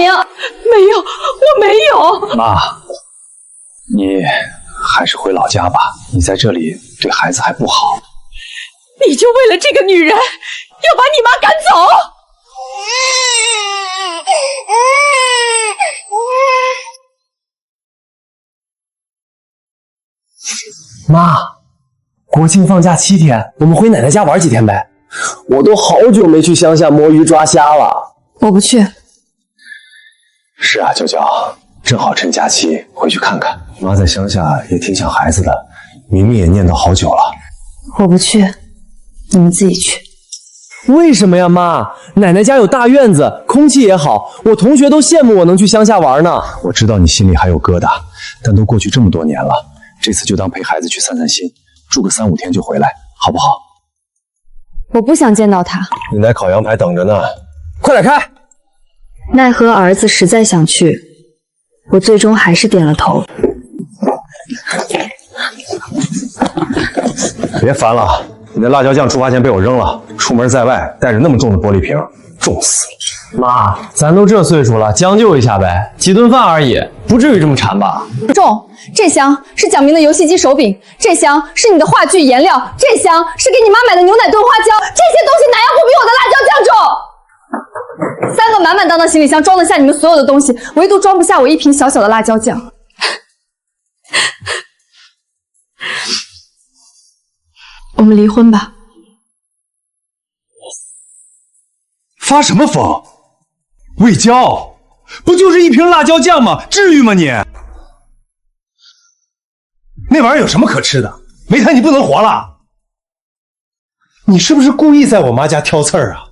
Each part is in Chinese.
明。没有，我没有。妈，你还是回老家吧，你在这里对孩子还不好。你就为了这个女人，要把你妈赶走？妈，国庆放假7天，我们回奶奶家玩几天呗。我都好久没去乡下摸鱼抓虾了。我不去。是啊，娇娇，正好趁假期回去看看。妈在乡下也挺想孩子的，明明也念叨好久了。我不去，你们自己去。为什么呀，妈？奶奶家有大院子，空气也好，我同学都羡慕我能去乡下玩呢。我知道你心里还有疙瘩，但都过去这么多年了，这次就当陪孩子去散散心，住个3、5天就回来，好不好？我不想见到他。你来烤羊排等着呢，快点开！奈何儿子实在想去，我最终还是点了头。别烦了，你的辣椒酱出发前被我扔了，出门在外带着那么重的玻璃瓶，重死了。妈，咱都这岁数了，将就一下呗，几顿饭而已，不至于这么馋吧？重，这箱是蒋明的游戏机手柄，这箱是你的话剧颜料，这箱是给你妈买的牛奶炖花椒，这些东西哪样不比我的辣椒酱重？3个满满当当行李箱装得下你们所有的东西，唯独装不下我一瓶小小的辣椒酱。我们离婚吧。发什么疯？魏娇，不就是一瓶辣椒酱吗？至于吗你？那玩意儿有什么可吃的？没它你不能活了。你是不是故意在我妈家挑刺儿啊？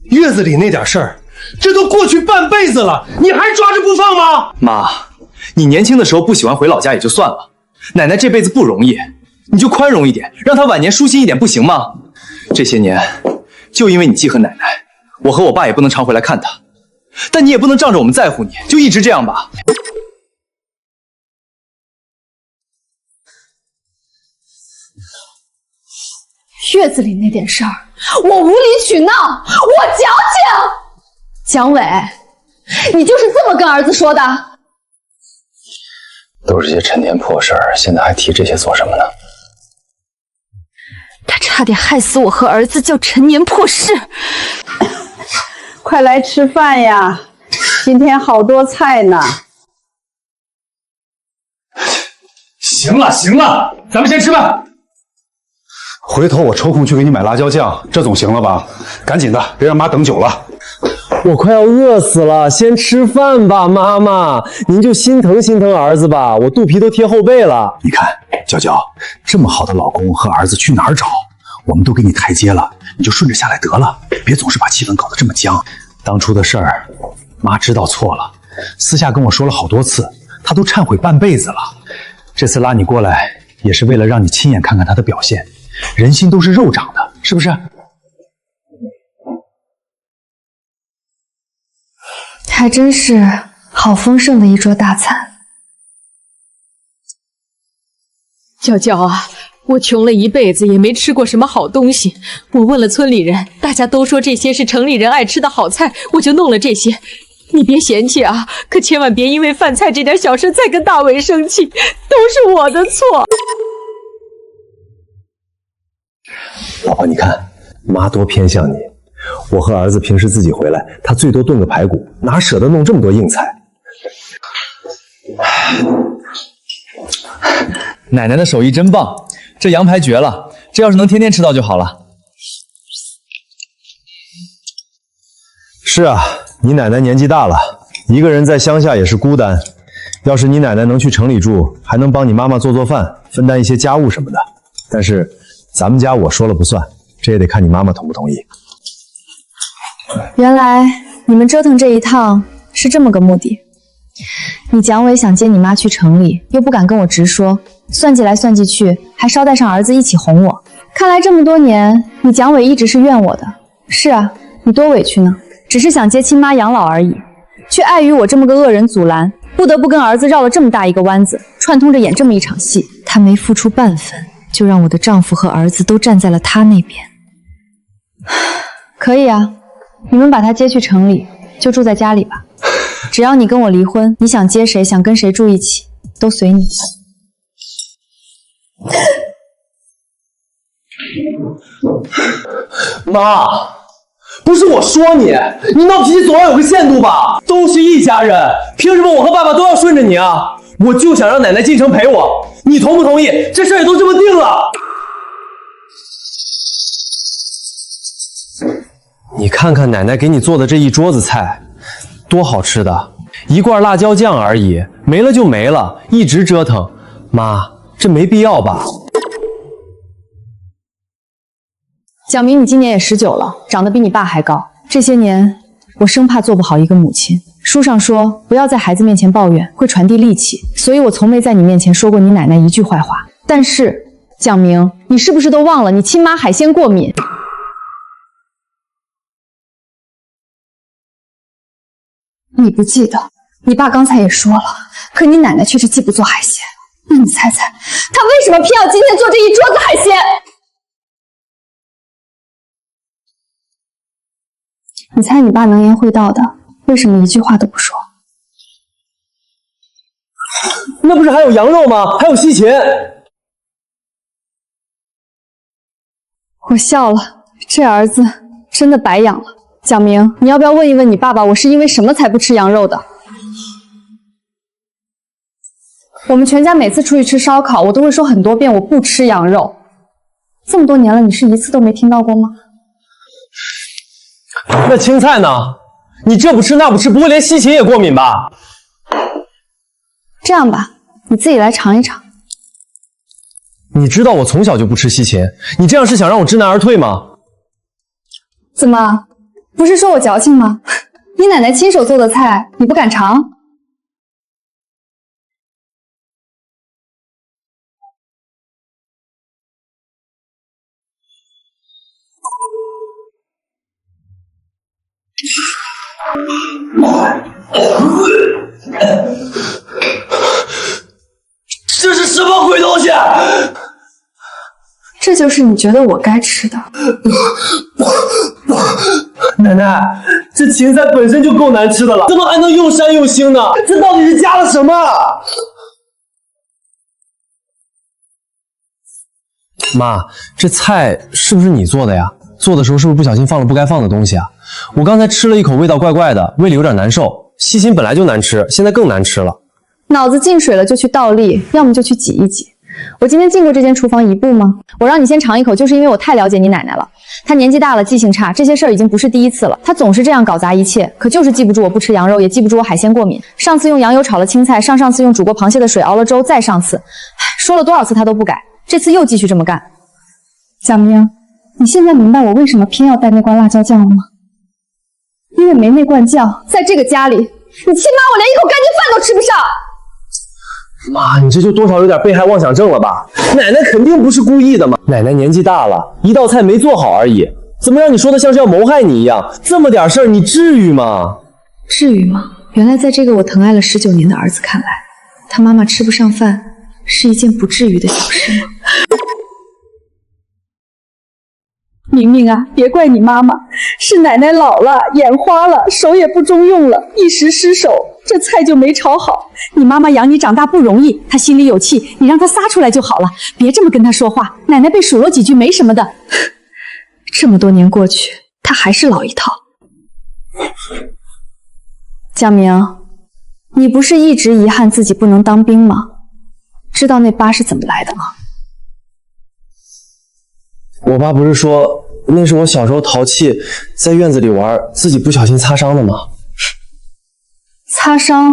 月子里那点事儿，这都过去半辈子了，你还抓着不放吗？妈，你年轻的时候不喜欢回老家也就算了，奶奶这辈子不容易，你就宽容一点，让她晚年舒心一点不行吗？这些年，就因为你记恨奶奶，我和我爸也不能常回来看她，但你也不能仗着我们在乎你，就一直这样吧。月子里那点事儿，我无理取闹，我矫情。蒋伟，你就是这么跟儿子说的？都是些陈年破事儿，现在还提这些做什么呢？他差点害死我和儿子，叫陈年破事。快来吃饭呀！今天好多菜呢。行了行了，咱们先吃饭。回头我抽空去给你买辣椒酱，这总行了吧？赶紧的，别让妈等久了。我快要饿死了，先吃饭吧，妈妈，您就心疼心疼儿子吧，我肚皮都贴后背了。你看，娇娇，这么好的老公和儿子去哪儿找？我们都给你台阶了，你就顺着下来得了，别总是把气氛搞得这么僵。当初的事儿，妈知道错了，私下跟我说了好多次，她都忏悔半辈子了。这次拉你过来，也是为了让你亲眼看看她的表现。人心都是肉长的，是不是？还真是好丰盛的一桌大餐。娇娇啊，我穷了一辈子也没吃过什么好东西。我问了村里人，大家都说这些是城里人爱吃的好菜，我就弄了这些。你别嫌弃啊，可千万别因为饭菜这点小事再跟大伟生气，都是我的错。老婆，你看，妈多偏向你。我和儿子平时自己回来，他最多炖个排骨，哪舍得弄这么多硬菜？奶奶的手艺真棒，这羊排绝了，这要是能天天吃到就好了。是啊，你奶奶年纪大了，一个人在乡下也是孤单。要是你奶奶能去城里住，还能帮你妈妈做做饭，分担一些家务什么的。但是咱们家我说了不算，这也得看你妈妈同不同意。原来你们折腾这一趟是这么个目的。你蒋伟想接你妈去城里，又不敢跟我直说，算计来算计去，还捎带上儿子一起哄我。看来这么多年，你蒋伟一直是怨我的。是啊，你多委屈呢，只是想接亲妈养老而已，却碍于我这么个恶人阻拦，不得不跟儿子绕了这么大一个弯子，串通着演这么一场戏。他没付出半分，就让我的丈夫和儿子都站在了他那边。可以啊，你们把他接去城里，就住在家里吧。只要你跟我离婚，你想接谁，想跟谁住一起，都随你。妈，不是我说你，你闹脾气总要有个限度吧？都是一家人，凭什么我和爸爸都要顺着你啊？我就想让奶奶进城陪我，你同不同意？这事儿也都这么定了。你看看奶奶给你做的这一桌子菜，多好吃的，一罐辣椒酱而已，没了就没了，一直折腾，妈，这没必要吧？蒋明，你今年也19了，长得比你爸还高。这些年，我生怕做不好一个母亲。书上说，不要在孩子面前抱怨，会传递戾气，所以我从没在你面前说过你奶奶一句坏话。但是，蒋明，你是不是都忘了你亲妈海鲜过敏？你不记得，你爸刚才也说了，可你奶奶却是既不做海鲜。那你猜猜，她为什么偏要今天做这一桌子海鲜？你猜你爸能言会道的，为什么一句话都不说？那不是还有羊肉吗？还有西芹。我笑了，这儿子真的白养了。蒋明，你要不要问一问你爸爸，我是因为什么才不吃羊肉的？我们全家每次出去吃烧烤，我都会说很多遍我不吃羊肉。这么多年了，你是一次都没听到过吗？那青菜呢？你这不吃那不吃，不会连西芹也过敏吧？这样吧，你自己来尝一尝。你知道我从小就不吃西芹，你这样是想让我知难而退吗？怎么，不是说我矫情吗？你奶奶亲手做的菜，你不敢尝？这是什么鬼东西？这就是你觉得我该吃的。奶奶，这芹菜本身就够难吃的了，怎么还能又膻又腥呢？这到底是加了什么？妈，这菜是不是你做的呀？做的时候是不是不小心放了不该放的东西啊？我刚才吃了一口，味道怪怪的，胃里有点难受。西芹本来就难吃，现在更难吃了。脑子进水了就去倒立，要么就去挤一挤。我今天进过这间厨房一步吗？我让你先尝一口，就是因为我太了解你奶奶了。她年纪大了，记性差，这些事儿已经不是第一次了。她总是这样搞砸一切，可就是记不住我不吃羊肉，也记不住我海鲜过敏。上次用羊油炒了青菜，上次用煮过螃蟹的水熬了粥，再上次，说了多少次她都不改，这次又继续这么干。蒋明，你现在明白我为什么偏要带那罐辣椒酱了吗？因为没那罐酱，在这个家里，你亲妈我连一口干净饭都吃不上。妈，你这就多少有点被害妄想症了吧？奶奶肯定不是故意的嘛！奶奶年纪大了，一道菜没做好而已，怎么让你说的像是要谋害你一样？这么点事儿，你至于吗？至于吗？原来在这个我疼爱了19年的儿子看来，他妈妈吃不上饭是一件不至于的小事吗？明明啊，别怪你妈妈，是奶奶老了，眼花了，手也不中用了，一时失手，这菜就没炒好。你妈妈养你长大不容易，她心里有气，你让她撒出来就好了，别这么跟她说话。奶奶被数落几句没什么的。这么多年过去，她还是老一套。蒋明，你不是一直遗憾自己不能当兵吗？知道那疤是怎么来的吗？我爸不是说那是我小时候淘气，在院子里玩，自己不小心擦伤的吗？擦伤？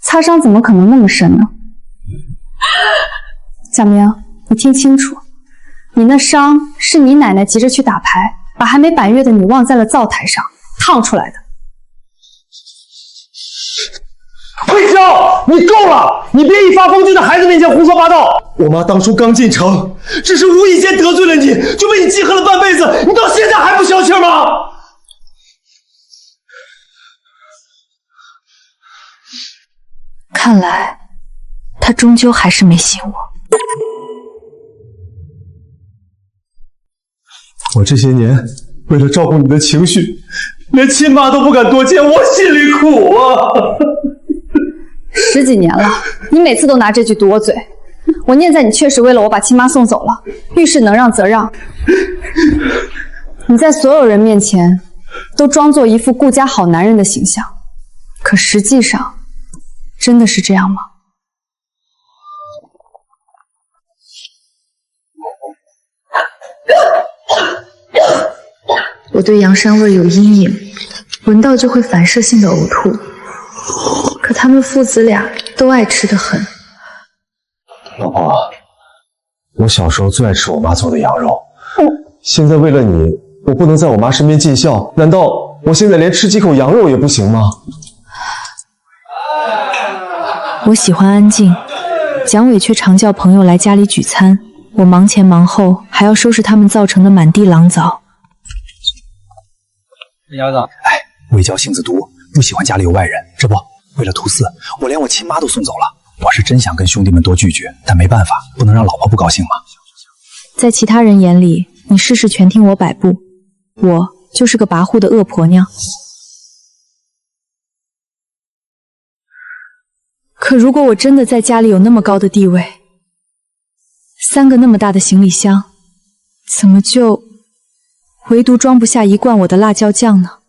擦伤怎么可能那么深呢？蒋明，你听清楚，你那伤是你奶奶急着去打牌，把还没满月的你忘在了灶台上，烫出来的。慧昭，你够了！你别一发疯就在孩子面前胡说八道。我妈当初刚进城，只是无意间得罪了你，就被你记恨了半辈子，你到现在还不消气吗？看来，她终究还是没信我。我这些年为了照顾你的情绪，连亲妈都不敢多见，我心里苦啊。10几年了，你每次都拿这句堵我嘴。我念在你确实为了我把亲妈送走了，遇事能让则让。你在所有人面前都装作一副顾家好男人的形象，可实际上真的是这样吗？我对羊膻味有阴影，闻到就会反射性的呕吐。可他们父子俩都爱吃得很。老婆，我小时候最爱吃我妈做的羊肉，现在为了你，我不能在我妈身边尽孝，难道我现在连吃几口羊肉也不行吗？我喜欢安静，蒋伟却常叫朋友来家里聚餐，我忙前忙后，还要收拾他们造成的满地狼藉。鸭子，魏娇性子毒，不喜欢家里有外人，这不，为了图4，我连我亲妈都送走了。我是真想跟兄弟们多聚聚，但没办法，不能让老婆不高兴嘛。在其他人眼里，你事事全听我摆布，我就是个跋扈的恶婆娘。可如果我真的在家里有那么高的地位，3个那么大的行李箱，怎么就唯独装不下1罐我的辣椒酱呢？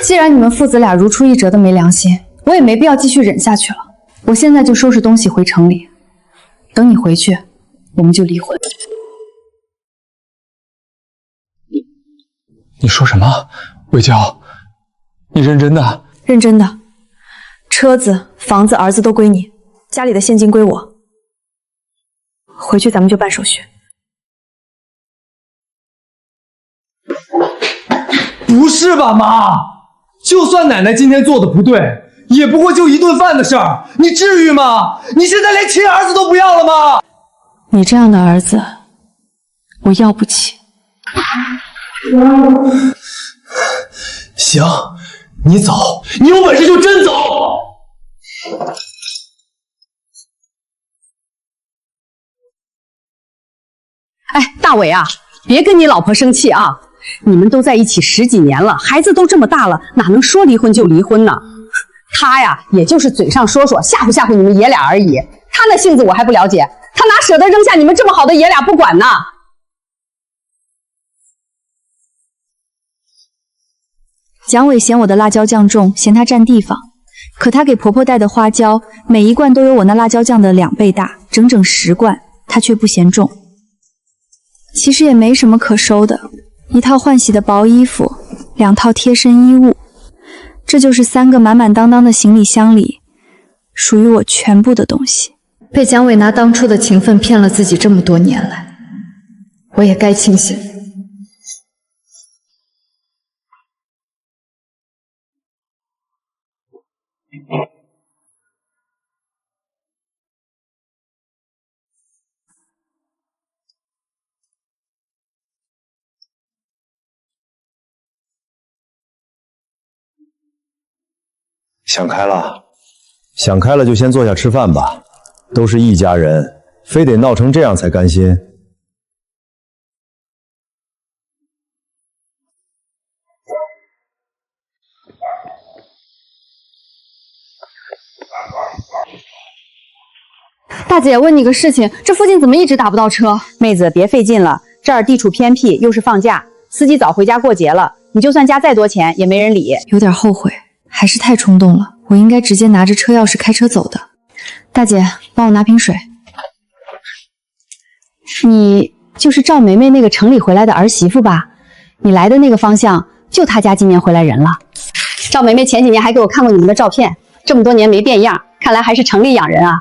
既然你们父子俩如出一辙的没良心，我也没必要继续忍下去了。我现在就收拾东西回城里，等你回去，我们就离婚。你说什么？魏娇，你认真的？认真的。车子、房子、儿子都归你，家里的现金归我。回去咱们就办手续。不是吧，妈？就算奶奶今天做的不对，也不过就1顿饭的事儿，你至于吗？你现在连亲儿子都不要了吗？你这样的儿子，我要不起。行，你走，你有本事就真走。哎，大伟啊，别跟你老婆生气啊！你们都在一起10几年了，孩子都这么大了，哪能说离婚就离婚呢？他呀，也就是嘴上说说，吓唬吓唬你们爷俩而已。他那性子我还不了解，他哪舍得扔下你们这么好的爷俩不管呢？蒋伟嫌我的辣椒酱重，嫌它占地方。可他给婆婆带的花椒，每一罐都有我那辣椒酱的2倍大，整整10罐，他却不嫌重。其实也没什么可收的，1套换洗的薄衣服，2套贴身衣物，这就是3个满满当当的行李箱里属于我全部的东西。被蒋伟拿当初的情分骗了自己这么多年来，我也该清醒。想开了，想开了就先坐下吃饭吧，都是一家人，非得闹成这样才甘心。大姐，问你个事情，这附近怎么一直打不到车？妹子别费劲了，这儿地处偏僻，又是放假，司机早回家过节了，你就算加再多钱也没人理。有点后悔，还是太冲动了，我应该直接拿着车钥匙开车走的。大姐，帮我拿瓶水。你就是赵梅梅那个城里回来的儿媳妇吧？你来的那个方向，就她家今年回来人了。赵梅梅前几年还给我看过你们的照片，这么多年没变样，看来还是城里养人啊。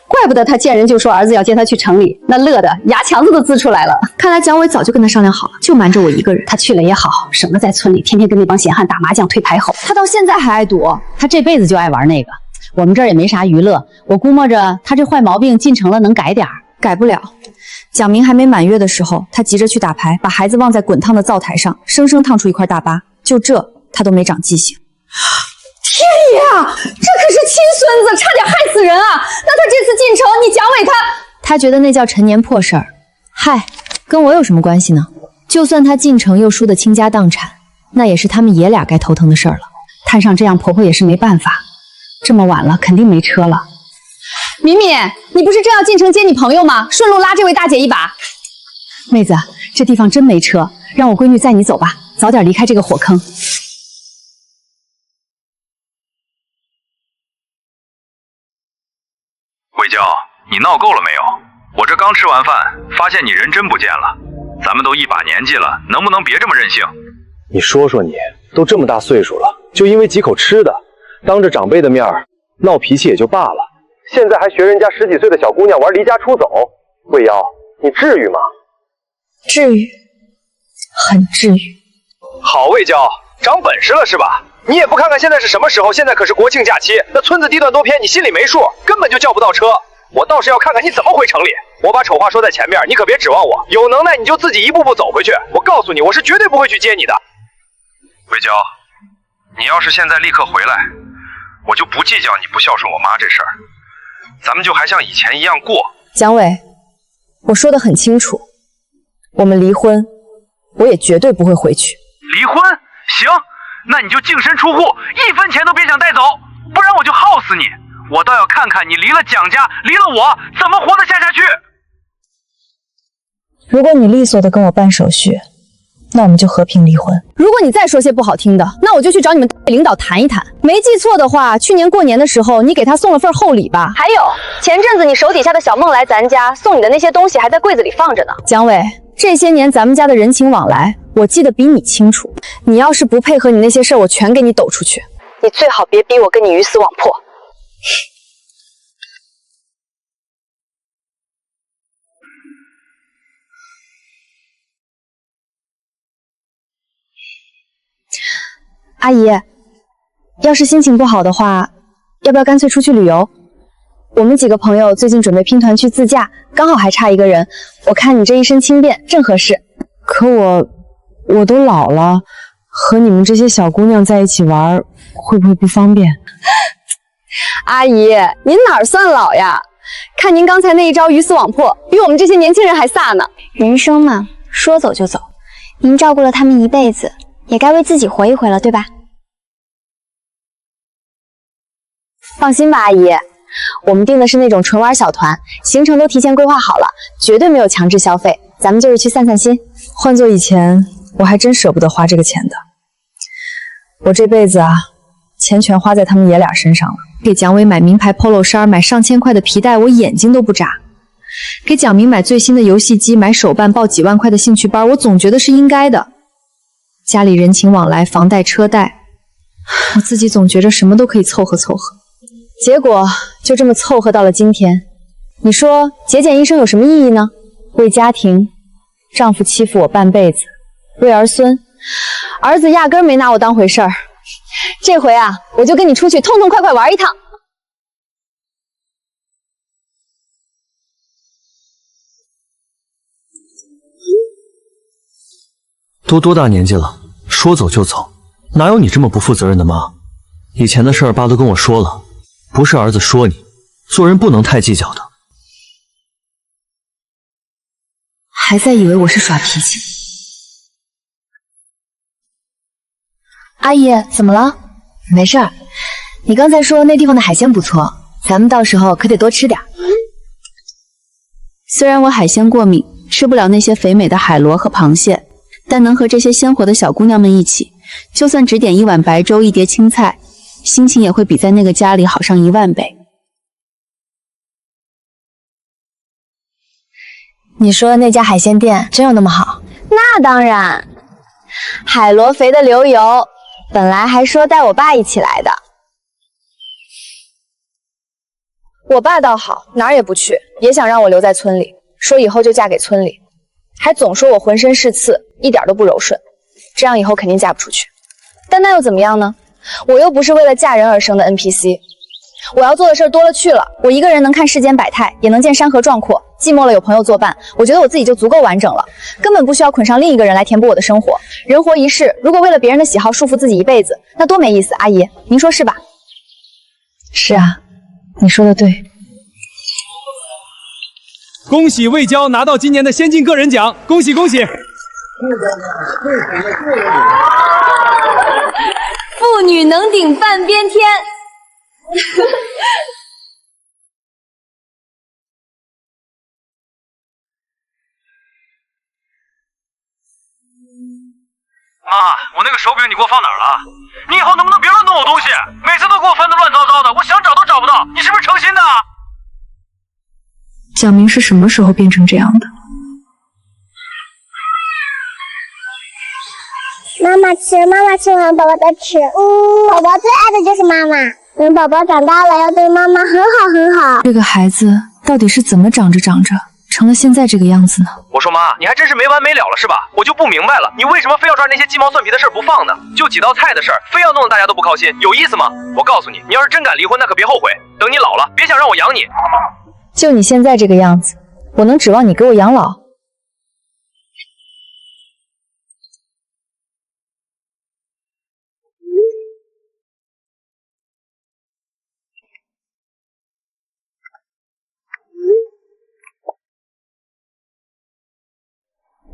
怪不得她见人就说儿子要接她去城里，那乐的牙强子都呲出来了。看来蒋伟早就跟他商量好了，就瞒着我一个人。他去了也好，省得在村里天天跟那帮闲汉打麻将推牌猴。他到现在还爱赌，他这辈子就爱玩那个。我们这儿也没啥娱乐，我估摸着他这坏毛病进城了能改点儿。改不了。蒋明还没满月的时候，他急着去打牌，把孩子忘在滚烫的灶台上，生生烫出一块大疤。就这，他都没长记性。天爷啊，这可是亲孙子，差点害死人啊！那他这次进城，你蒋伟他觉得那叫陈年破事儿。嗨，跟我有什么关系呢？就算他进城又输得倾家荡产，那也是他们爷俩该头疼的事儿了。摊上这样，婆婆也是没办法。这么晚了，肯定没车了。敏敏，你不是正要进城接你朋友吗？顺路拉这位大姐一把。妹子，这地方真没车，让我闺女载你走吧，早点离开这个火坑。魏娇，你闹够了没有？我这刚吃完饭，发现你人真不见了。咱们都一把年纪了，能不能别这么任性？你说说你，都这么大岁数了，就因为几口吃的，当着长辈的面闹脾气也就罢了，现在还学人家10几岁的小姑娘玩离家出走。魏瑶，你至于吗？至于，很至于。好，魏娇，长本事了是吧？你也不看看现在是什么时候？现在可是国庆假期，那村子地段多偏，你心里没数，根本就叫不到车。我倒是要看看你怎么回城里。我把丑话说在前面，你可别指望我。有能耐你就自己一步步走回去。我告诉你，我是绝对不会去接你的。魏娇，你要是现在立刻回来，我就不计较你不孝顺我妈这事儿，咱们就还像以前一样过。蒋伟，我说得很清楚，我们离婚，我也绝对不会回去。离婚？行，那你就净身出户，1分钱都别想带走，不然我就耗死你。我倒要看看你离了蒋家，离了我，怎么活得下去。如果你利索的跟我办手续，那我们就和平离婚。如果你再说些不好听的，那我就去找你们领导谈一谈。没记错的话，去年过年的时候，你给他送了份厚礼吧？还有，前阵子你手底下的小梦来咱家送你的那些东西，还在柜子里放着呢。蒋伟，这些年咱们家的人情往来，我记得比你清楚。你要是不配合你那些事儿，我全给你抖出去。你最好别逼我跟你鱼死网破。阿姨，要是心情不好的话，要不要干脆出去旅游？我们几个朋友最近准备拼团去自驾，刚好还差一个人。我看你这一身轻便，正合适。可我都老了，和你们这些小姑娘在一起玩，会不会不方便？阿姨，您哪儿算老呀？看您刚才那一招鱼死网破，比我们这些年轻人还飒呢。人生嘛，说走就走。您照顾了他们一辈子，也该为自己活一回了，对吧？放心吧，阿姨，我们订的是那种纯玩小团，行程都提前规划好了，绝对没有强制消费，咱们就是去散散心。换做以前，我还真舍不得花这个钱的。我这辈子啊，钱全花在他们爷俩身上了。给蒋伟买名牌 polo 衫，买上千块的皮带，我眼睛都不眨。给蒋明买最新的游戏机，买手办，报几万块的兴趣班，我总觉得是应该的。家里人情往来，房贷车贷，我自己总觉着什么都可以凑合凑合，结果就这么凑合到了今天。你说节俭一生有什么意义呢？为家庭，丈夫欺负我半辈子；为儿孙，儿子压根没拿我当回事儿。这回啊，我就跟你出去痛痛快快玩一趟。都多大年纪了，说走就走，哪有你这么不负责任的妈？以前的事儿爸都跟我说了，不是儿子说你，做人不能太计较的。还在以为我是耍脾气。阿姨，怎么了？没事儿，你刚才说那地方的海鲜不错，咱们到时候可得多吃点。虽然我海鲜过敏，吃不了那些肥美的海螺和螃蟹，但能和这些鲜活的小姑娘们一起，就算只点一碗白粥一碟青菜，心情也会比在那个家里好上10000倍。你说那家海鲜店真有那么好？那当然，海螺肥的流油，本来还说带我爸一起来的。我爸倒好，哪儿也不去，也想让我留在村里，说以后就嫁给村里，还总说我浑身是刺，一点都不柔顺，这样以后肯定嫁不出去。但那又怎么样呢？我又不是为了嫁人而生的 NPC， 我要做的事儿多了去了。我一个人能看世间百态，也能见山河壮阔，寂寞了有朋友作伴，我觉得我自己就足够完整了，根本不需要捆上另一个人来填补我的生活。人活一世，如果为了别人的喜好束缚自己一辈子，那多没意思。阿姨，您说是吧？是啊，你说的对。恭喜魏娇拿到今年的先进个人奖，恭喜恭喜！妇女能顶半边天。妈，我那个手柄你给我放哪儿了？你以后能不能别乱动我东西？每次都给我分得乱糟糟的，我想找都找不到。你是不是诚心的？蒋明是什么时候变成这样的？妈妈吃，妈妈吃完宝宝再吃。宝宝最爱的就是妈妈。等宝宝长大了，要对妈妈很好很好。这个孩子到底是怎么长着长着成了现在这个样子呢？我说妈，你还真是没完没了了是吧？我就不明白了，你为什么非要抓那些鸡毛蒜皮的事不放呢？就几道菜的事儿，非要弄得大家都不靠心，有意思吗？我告诉你，你要是真敢离婚，那可别后悔。等你老了，别想让我养你。就你现在这个样子，我能指望你给我养老？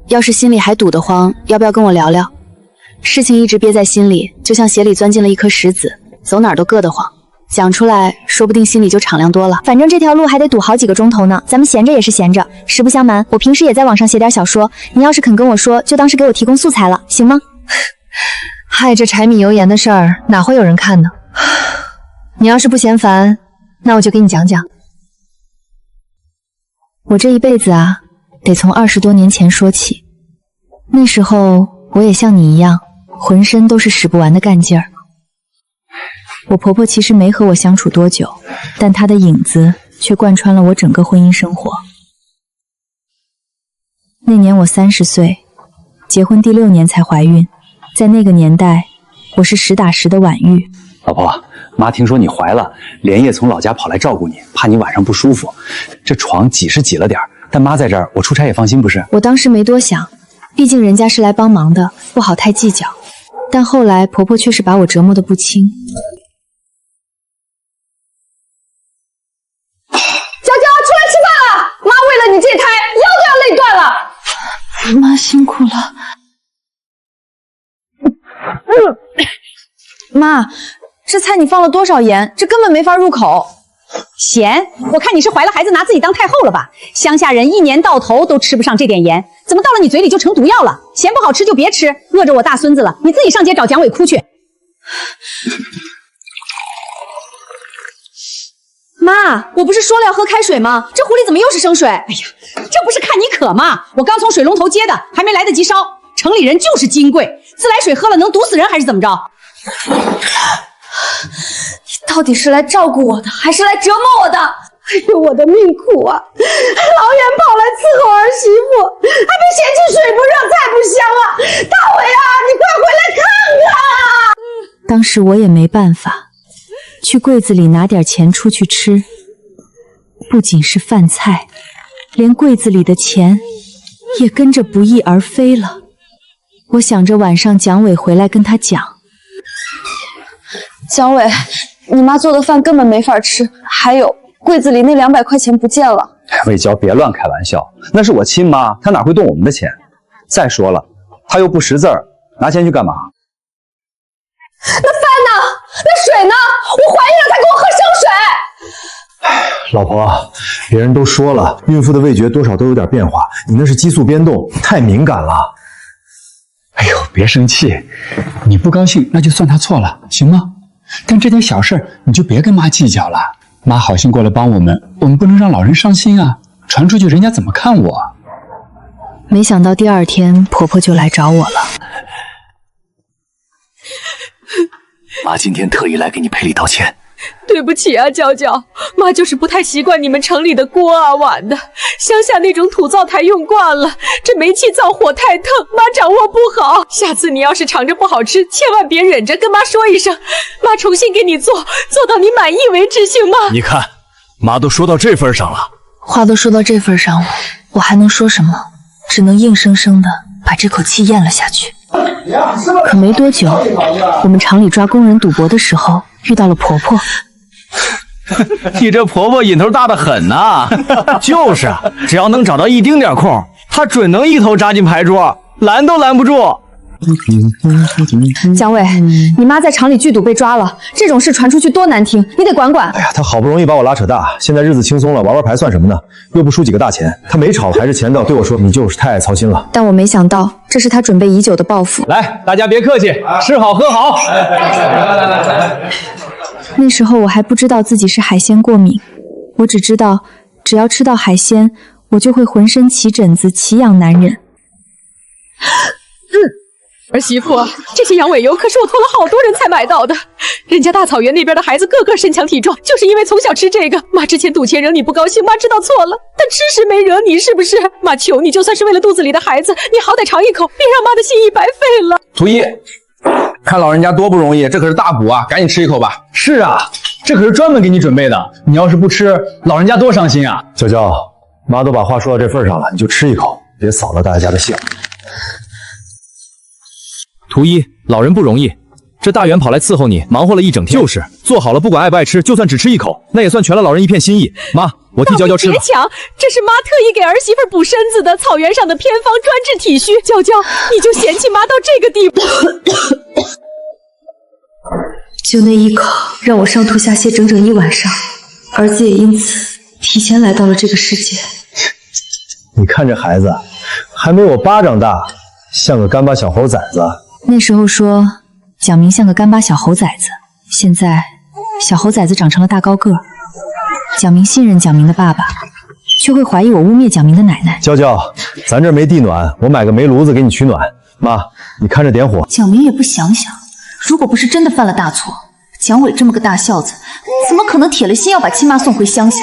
要是心里还堵得慌，要不要跟我聊聊？事情一直憋在心里，就像鞋里钻进了一颗石子，走哪儿都硌得慌。讲出来，说不定心里就敞亮多了。反正这条路还得堵好几个钟头呢，咱们闲着也是闲着。实不相瞒，我平时也在网上写点小说，你要是肯跟我说，就当是给我提供素材了，行吗？嗨，这柴米油盐的事儿，哪会有人看呢？你要是不嫌烦，那我就给你讲讲。我这一辈子啊，得从20多年前说起。那时候我也像你一样，浑身都是使不完的干劲儿。我婆婆其实没和我相处多久，但她的影子却贯穿了我整个婚姻生活。那年我30岁，结婚第6年才怀孕。在那个年代，我是实打实的晚育。老婆，妈听说你怀了，连夜从老家跑来照顾你，怕你晚上不舒服。这床挤是挤了点，但妈在这儿，我出差也放心不是？我当时没多想，毕竟人家是来帮忙的，不好太计较。但后来婆婆却是把我折磨得不轻。娇娇，出来吃饭了！妈为了你这胎，腰都要累断了。妈辛苦了。妈，这菜你放了多少盐？这根本没法入口。咸？我看你是怀了孩子拿自己当太后了吧？乡下人一年到头都吃不上这点盐，怎么到了你嘴里就成毒药了？咸不好吃就别吃，饿着我大孙子了，你自己上街找蒋伟哭去。妈，我不是说了要喝开水吗？这壶里怎么又是生水？哎呀，这不是看你渴吗？我刚从水龙头接的，还没来得及烧。城里人就是金贵，自来水喝了能毒死人还是怎么着？你到底是来照顾我的，还是来折磨我的？哎呦，我的命苦啊！老远跑来伺候儿媳妇，还被嫌弃水不热菜不香啊！大伟啊，你快回来看看！当时我也没办法，去柜子里拿点钱出去吃。不仅是饭菜，连柜子里的钱也跟着不翼而飞了。我想着晚上蒋伟回来跟他讲。蒋伟，你妈做的饭根本没法吃，还有柜子里那200块钱不见了。魏娇，别乱开玩笑，那是我亲妈，她哪会动我们的钱？再说了，她又不识字儿，拿钱去干嘛？那饭呢？那水呢？我怀孕了，她给我喝生水。老婆，别人都说了，孕妇的味觉多少都有点变化，你那是激素变动，太敏感了。哎呦，别生气，你不高兴那就算他错了，行吗？但这点小事你就别跟妈计较了。妈好心过来帮我们不能让老人伤心啊，传出去人家怎么看我？没想到第2天婆婆就来找我了。妈今天特意来给你赔礼道歉。对不起啊，娇娇，妈就是不太习惯你们城里的锅啊碗的，乡下那种土灶台用惯了，这煤气灶火太烫，妈掌握不好。下次你要是尝着不好吃，千万别忍着，跟妈说一声，妈重新给你做，做到你满意为止，行吗？你看，妈都说到这份上了，话都说到这份上了，我还能说什么？只能硬生生的把这口气咽了下去。可没多久，我们厂里抓工人赌博的时候遇到了婆婆。你这婆婆瘾头大得很呐！就是，只要能找到一丁点空，她准能一头扎进牌桌。拦都拦不住。蒋伟，你妈在厂里聚赌被抓了，这种事传出去多难听，你得管管。哎呀，他好不容易把我拉扯大，现在日子轻松了，玩玩牌算什么呢？又不输几个大钱。他没吵还是钱的，对我说你就是太爱操心了。但我没想到，这是他准备已久的报复。来，大家别客气，吃好喝好。那时候我还不知道自己是海鲜过敏，我只知道只要吃到海鲜，我就会浑身起疹子，奇痒难忍。儿媳妇，这些羊尾油可是我托了好多人才买到的。人家大草原那边的孩子个个身强体壮，就是因为从小吃这个。妈之前赌钱惹你不高兴，妈知道错了，但吃时没惹你，是不是？妈求你，就算是为了肚子里的孩子，你好歹尝一口，别让妈的心意白费了。图一，看老人家多不容易，这可是大补啊，赶紧吃一口吧。是啊，这可是专门给你准备的，你要是不吃，老人家多伤心啊。娇娇，妈都把话说到这份上了，你就吃一口，别扫了大家的兴。图一，老人不容易，这大元跑来伺候你，忙活了一整天。就是做好了，不管爱不爱吃，就算只吃一口，那也算全了老人一片心意。妈，我替娇娇吃了。别抢，这是妈特意给儿媳妇补身子的，草原上的偏方专治体虚。娇娇，你就嫌弃妈到这个地步？就那一口，让我上吐下泻整整1晚上，儿子也因此提前来到了这个世界。你看这孩子，还没我巴掌大，像个干巴小猴崽子。那时候说蒋明像个干巴小猴崽子，现在小猴崽子长成了大高个儿。蒋明信任蒋明的爸爸，却会怀疑我污蔑蒋明的奶奶。娇娇，咱这没地暖，我买个煤炉子给你取暖。妈，你看着点火。蒋明也不想想，如果不是真的犯了大错，蒋伟这么个大孝子，怎么可能铁了心要把亲妈送回乡下？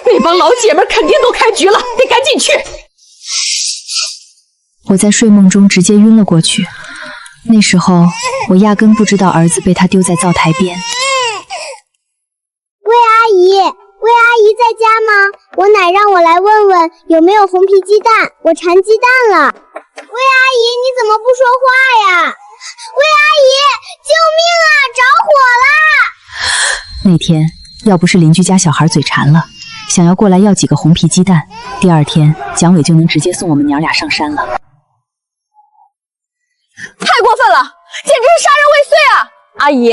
那帮老姐们肯定都开局了，得赶紧去。我在睡梦中直接晕了过去。那时候我压根不知道儿子被他丢在灶台边。魏阿姨在家吗？我奶让我来问问有没有红皮鸡蛋，我馋鸡蛋了。魏阿姨，你怎么不说话呀？魏阿姨，救命啊！着火啦！那天要不是邻居家小孩嘴馋了，想要过来要几个红皮鸡蛋，第二天蒋伟就能直接送我们娘俩上山了。太过分了，简直是杀人未遂啊！阿姨，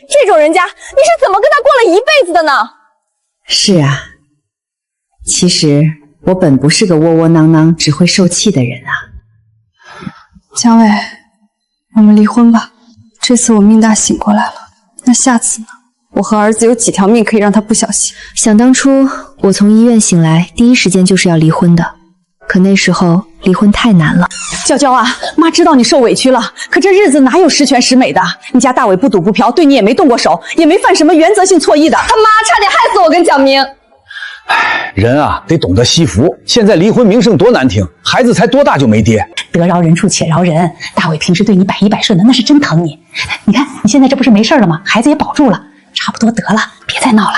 这种人家你是怎么跟他过了一辈子的呢？是啊，其实我本不是个窝窝囊囊只会受气的人啊。蒋伟，我们离婚吧。这次我命大醒过来了，那下次呢？我和儿子有几条命可以让他不小心？想当初我从医院醒来，第一时间就是要离婚的，可那时候离婚太难了。娇娇啊，妈知道你受委屈了，可这日子哪有十全十美的？你家大伟不赌不嫖，对你也没动过手，也没犯什么原则性错意的。他妈差点害死我跟蒋明。唉，人啊得懂得惜福。现在离婚名声多难听，孩子才多大就没爹？得饶人处且饶人。大伟平时对你百依百顺的，那是真疼你。你看你现在这不是没事了吗？孩子也保住了，差不多得了，别再闹了。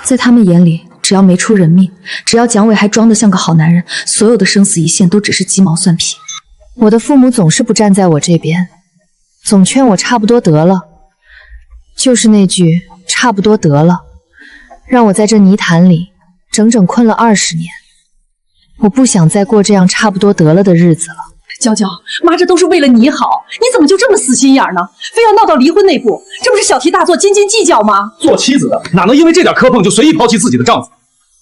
在他们眼里，只要没出人命，只要蒋伟还装得像个好男人，所有的生死一线都只是鸡毛蒜皮。我的父母总是不站在我这边，总劝我差不多得了，就是那句差不多得了，让我在这泥潭里整整困了20年。我不想再过这样差不多得了的日子了。娇娇，妈这都是为了你好，你怎么就这么死心眼呢？非要闹到离婚那步，这不是小题大做、斤斤计较吗？做妻子的哪能因为这点磕碰就随意抛弃自己的丈夫？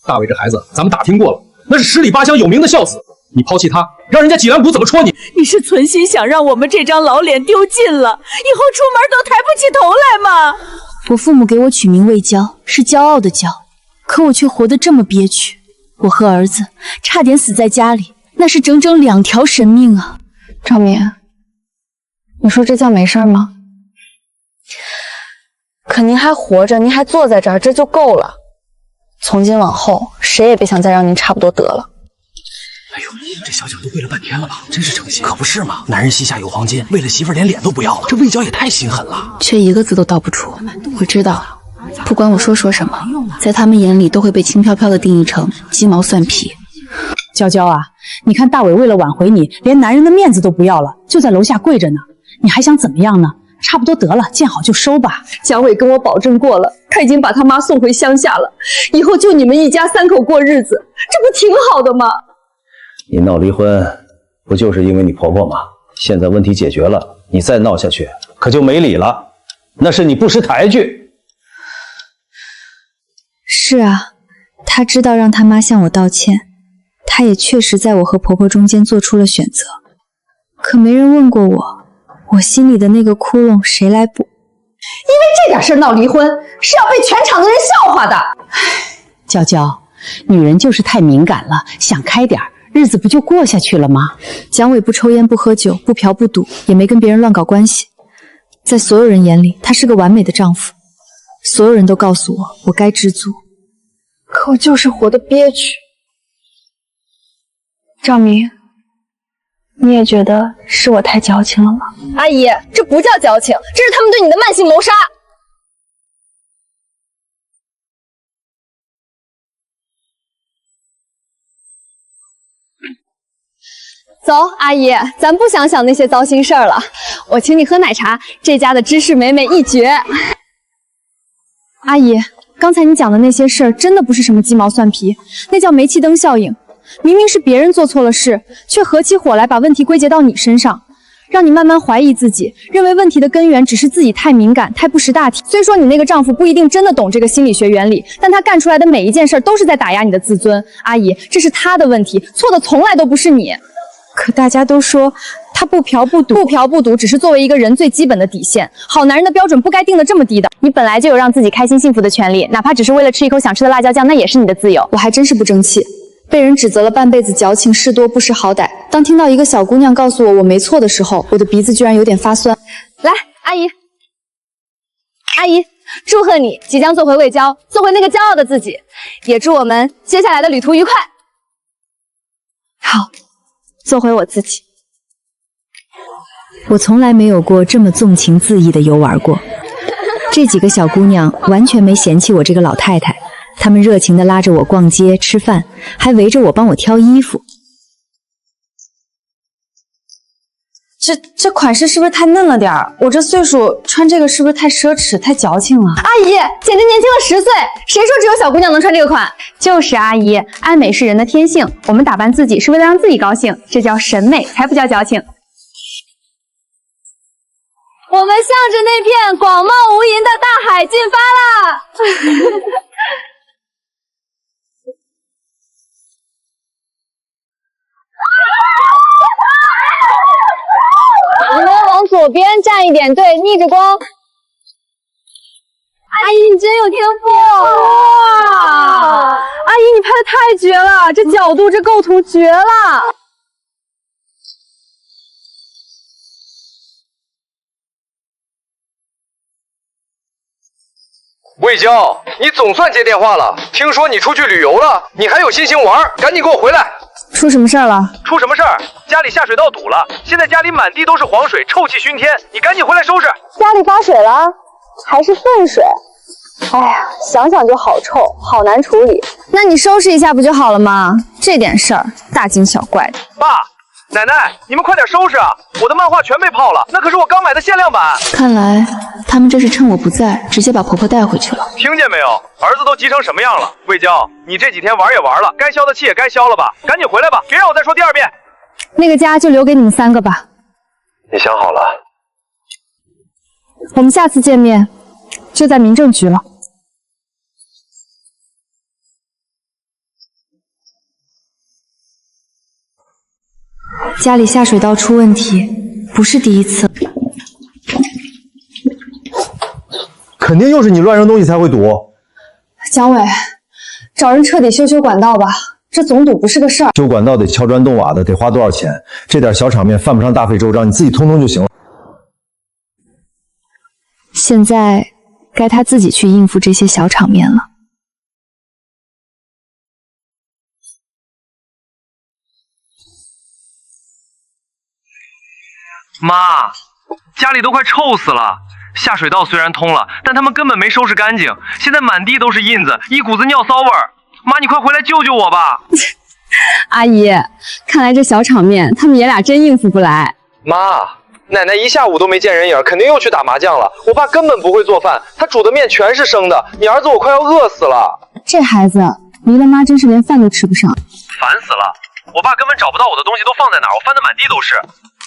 大伟这孩子，咱们打听过了，那是十里八乡有名的孝子，你抛弃他，让人家脊梁骨怎么戳你？你是存心想让我们这张老脸丢尽了，以后出门都抬不起头来吗？我父母给我取名魏娇，是骄傲的骄，可我却活得这么憋屈。我和儿子差点死在家里，那是整整2条神命啊！赵敏，你说这叫没事吗？可您还活着，您还坐在这儿，这就够了。从今往后，谁也别想再让您差不多得了。哎呦，这小脚都跪了半天了吧？真是诚心。可不是嘛，男人膝下有黄金，为了媳妇儿连脸都不要了，这魏娇也太心狠了。却一个字都道不出。我知道，不管我说什么，在他们眼里都会被轻飘飘的定义成鸡毛蒜皮。娇娇啊，你看大伟为了挽回你，连男人的面子都不要了，就在楼下跪着呢。你还想怎么样呢？差不多得了，见好就收吧。蒋伟跟我保证过了，他已经把他妈送回乡下了，以后就你们一家3口过日子，这不挺好的吗？你闹离婚，不就是因为你婆婆吗？现在问题解决了，你再闹下去可就没理了，那是你不识抬举。是啊，她知道让她妈向我道歉，她也确实在我和婆婆中间做出了选择。可没人问过我心里的那个窟窿谁来补？因为这点事闹离婚是要被全场的人笑话的。娇娇，女人就是太敏感了，想开点，日子不就过下去了吗？蒋伟不抽烟不喝酒不嫖不赌，也没跟别人乱搞关系，在所有人眼里他是个完美的丈夫，所有人都告诉我该知足，可我就是活得憋屈。赵明，你也觉得是我太矫情了吗？阿姨，这不叫矫情，这是他们对你的慢性谋杀。走，阿姨，咱不想想那些糟心事儿了，我请你喝奶茶，这家的芝士美美一绝。阿姨，刚才你讲的那些事儿真的不是什么鸡毛蒜皮，那叫煤气灯效应。明明是别人做错了事，却合起伙来把问题归结到你身上，让你慢慢怀疑自己，认为问题的根源只是自己太敏感、太不识大体。虽说你那个丈夫不一定真的懂这个心理学原理，但他干出来的每一件事都是在打压你的自尊。阿姨，这是他的问题，错的从来都不是你。可大家都说他不嫖不赌，不嫖不赌只是作为一个人最基本的底线，好男人的标准不该定得这么低的。你本来就有让自己开心幸福的权利，哪怕只是为了吃一口想吃的辣椒酱，那也是你的自由。我还真是不争气。被人指责了半辈子矫情事多不识好歹，当听到一个小姑娘告诉我没错的时候，我的鼻子居然有点发酸。来，阿姨，祝贺你即将做回魏娇，做回那个骄傲的自己，也祝我们接下来的旅途愉快。好，做回我自己。我从来没有过这么纵情恣意的游玩过。这几个小姑娘完全没嫌弃我这个老太太。他们热情地拉着我逛街吃饭，还围着我帮我挑衣服。这款式是不是太嫩了点儿？我这岁数穿这个是不是太奢侈、太矫情了？阿姨，简直年轻了10岁！谁说只有小姑娘能穿这个款？就是阿姨，爱美是人的天性，我们打扮自己是为了让自己高兴，这叫审美，才不叫矫情。我们向着那片广袤无垠的大海进发啦！你们往左边站一点，对，逆着光。阿姨，你真有天赋！哇！阿姨，你拍的太绝了，这角度，这构图绝了！魏娇，你总算接电话了。听说你出去旅游了，你还有心情玩？赶紧给我回来！出什么事儿了？出什么事儿？家里下水道堵了，现在家里满地都是黄水，臭气熏天。你赶紧回来收拾。家里发水了，还是粪水？哎呀，想想就好臭，好难处理。那你收拾一下不就好了吗？这点事儿，大惊小怪的。爸，奶奶，你们快点收拾啊！我的漫画全被泡了，那可是我刚买的限量版。看来他们这是趁我不在，直接把婆婆带回去了。听见没有？儿子都急成什么样了？魏娇，你这几天玩也玩了，该消的气也该消了吧？赶紧回来吧，别让我再说第二遍。那个家就留给你们3个吧。你想好了？我们下次见面就在民政局了。家里下水道出问题，不是第一次。肯定又是你乱扔东西才会堵。蒋伟，找人彻底修管道吧，这总堵不是个事儿。修管道得敲砖动瓦的，得花多少钱？这点小场面犯不上大费周章，你自己通就行了。现在该他自己去应付这些小场面了。妈，家里都快臭死了。下水道虽然通了，但他们根本没收拾干净，现在满地都是印子，一股子尿骚味儿。妈，你快回来救救我吧！阿姨，看来这小场面他们爷俩真应付不来。妈，奶奶一下午都没见人影，肯定又去打麻将了。我爸根本不会做饭，他煮的面全是生的，你儿子我快要饿死了。这孩子离了妈真是连饭都吃不上。烦死了！我爸根本找不到我的东西都放在哪儿，我翻得满地都是。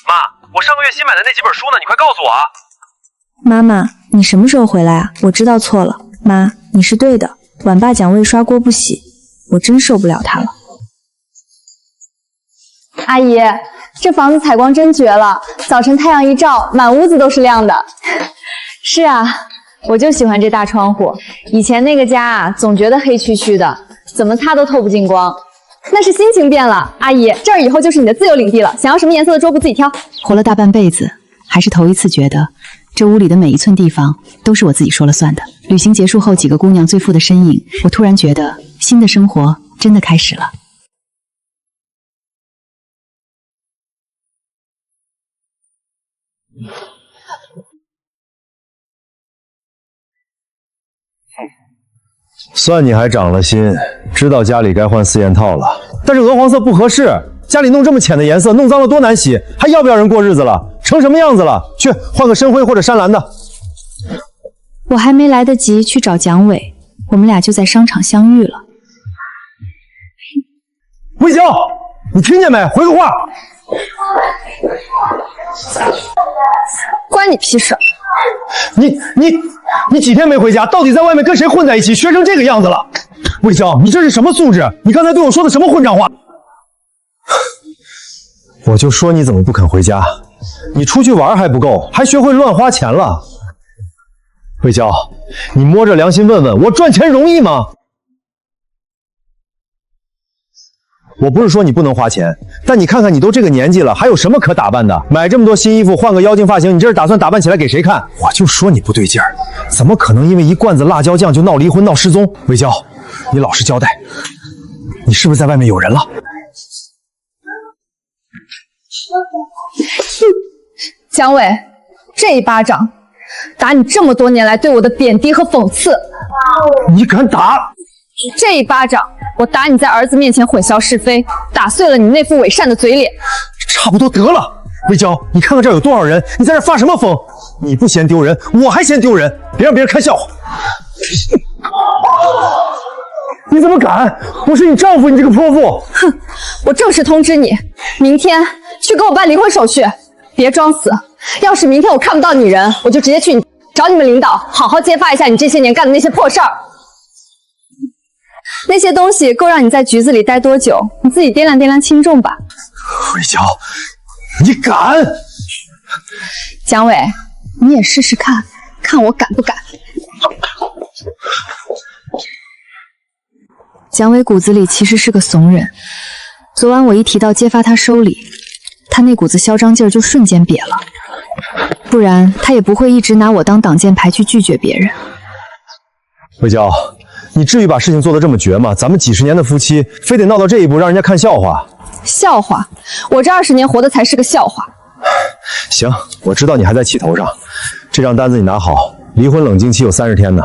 妈，我上个月新买的那几本书呢？你快告诉我啊！妈妈，你什么时候回来啊？我知道错了。妈，你是对的，晚爸蒋卫刷锅不洗，我真受不了他了。阿姨，这房子采光真绝了，早晨太阳一照，满屋子都是亮的。是啊，我就喜欢这大窗户。以前那个家啊，总觉得黑黢黢的，怎么擦都透不进光。那是心情变了，阿姨，这儿以后就是你的自由领地了，想要什么颜色的桌布自己挑。活了大半辈子，还是头一次觉得这屋里的每一寸地方都是我自己说了算的。旅行结束后，几个姑娘最富的身影，我突然觉得新的生活真的开始了。算你还长了心，知道家里该换4件套了。但是鹅黄色不合适，家里弄这么浅的颜色，弄脏了多难洗，还要不要人过日子了？成什么样子了？去换个深灰或者山蓝的。我还没来得及去找蒋伟，我们俩就在商场相遇了。魏娇，你听见没？回个话。关你屁事！你几天没回家？到底在外面跟谁混在一起，学成这个样子了？魏娇，你这是什么素质？你刚才对我说的什么混账话？我就说你怎么不肯回家？你出去玩还不够，还学会乱花钱了。魏娇，你摸着良心问问，我赚钱容易吗？我不是说你不能花钱，但你看看你都这个年纪了，还有什么可打扮的？买这么多新衣服，换个妖精发型，你这是打算打扮起来给谁看？我就说你不对劲儿，怎么可能因为一罐子辣椒酱就闹离婚、闹失踪？魏娇，你老实交代，你是不是在外面有人了？蒋伟，这一巴掌打你这么多年来对我的贬低和讽刺。你敢打？这一巴掌，我打你在儿子面前混淆是非，打碎了你那副伪善的嘴脸。差不多得了，魏娇，你看看这儿有多少人，你在这发什么疯？你不嫌丢人，我还嫌丢人，别让别人看笑话。你怎么敢？我是你丈夫，你这个泼妇！哼，我正式通知你，明天去给我办离婚手续，别装死。要是明天我看不到你人，我就直接去找你们领导，好好揭发一下你这些年干的那些破事儿。那些东西够让你在局子里待多久？你自己掂量掂量轻重吧。魏娇，你敢？蒋伟，你也试试看，看我敢不敢。蒋伟骨子里其实是个怂人，昨晚我一提到揭发他收礼，他那股子嚣张劲儿就瞬间瘪了，不然他也不会一直拿我当挡箭牌去拒绝别人。魏娇，你至于把事情做得这么绝吗？咱们几十年的夫妻，非得闹到这一步，让人家看笑话？笑话？我这20年活的才是个笑话。行，我知道你还在气头上，这张单子你拿好，离婚冷静期有30天呢。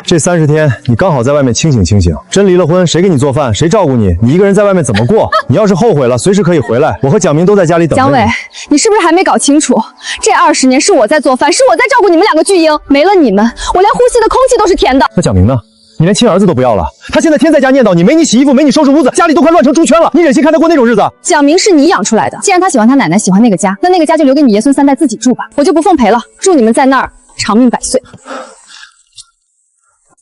这30天你刚好在外面清醒清醒。真离了婚，谁给你做饭？谁照顾你？你一个人在外面怎么过？你要是后悔了，随时可以回来。我和蒋明都在家里等着你。蒋伟，你是不是还没搞清楚？这20年是我在做饭，是我在照顾你们2个巨婴。没了你们，我连呼吸的空气都是甜的。那蒋明呢？你连亲儿子都不要了，他现在天在家念叨你，没你洗衣服，没你收拾屋子，家里都快乱成猪圈了，你忍心看他过那种日子？蒋明是你养出来的，既然他喜欢他奶奶，喜欢那个家，那个家就留给你爷孙3代自己住吧，我就不奉陪了，祝你们在那儿长命百岁。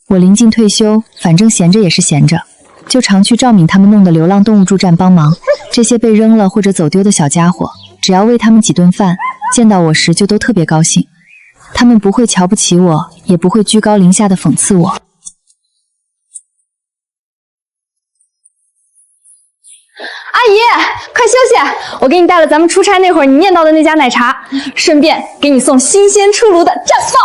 我临近退休，反正闲着也是闲着，就常去赵敏他们弄的流浪动物助站帮忙。这些被扔了或者走丢的小家伙，只要喂他们几顿饭，见到我时就都特别高兴。他们不会瞧不起我，也不会居高临下的讽刺我。阿姨，快休息！我给你带了咱们出差那会儿你念叨的那家奶茶，顺便给你送新鲜出炉的战报。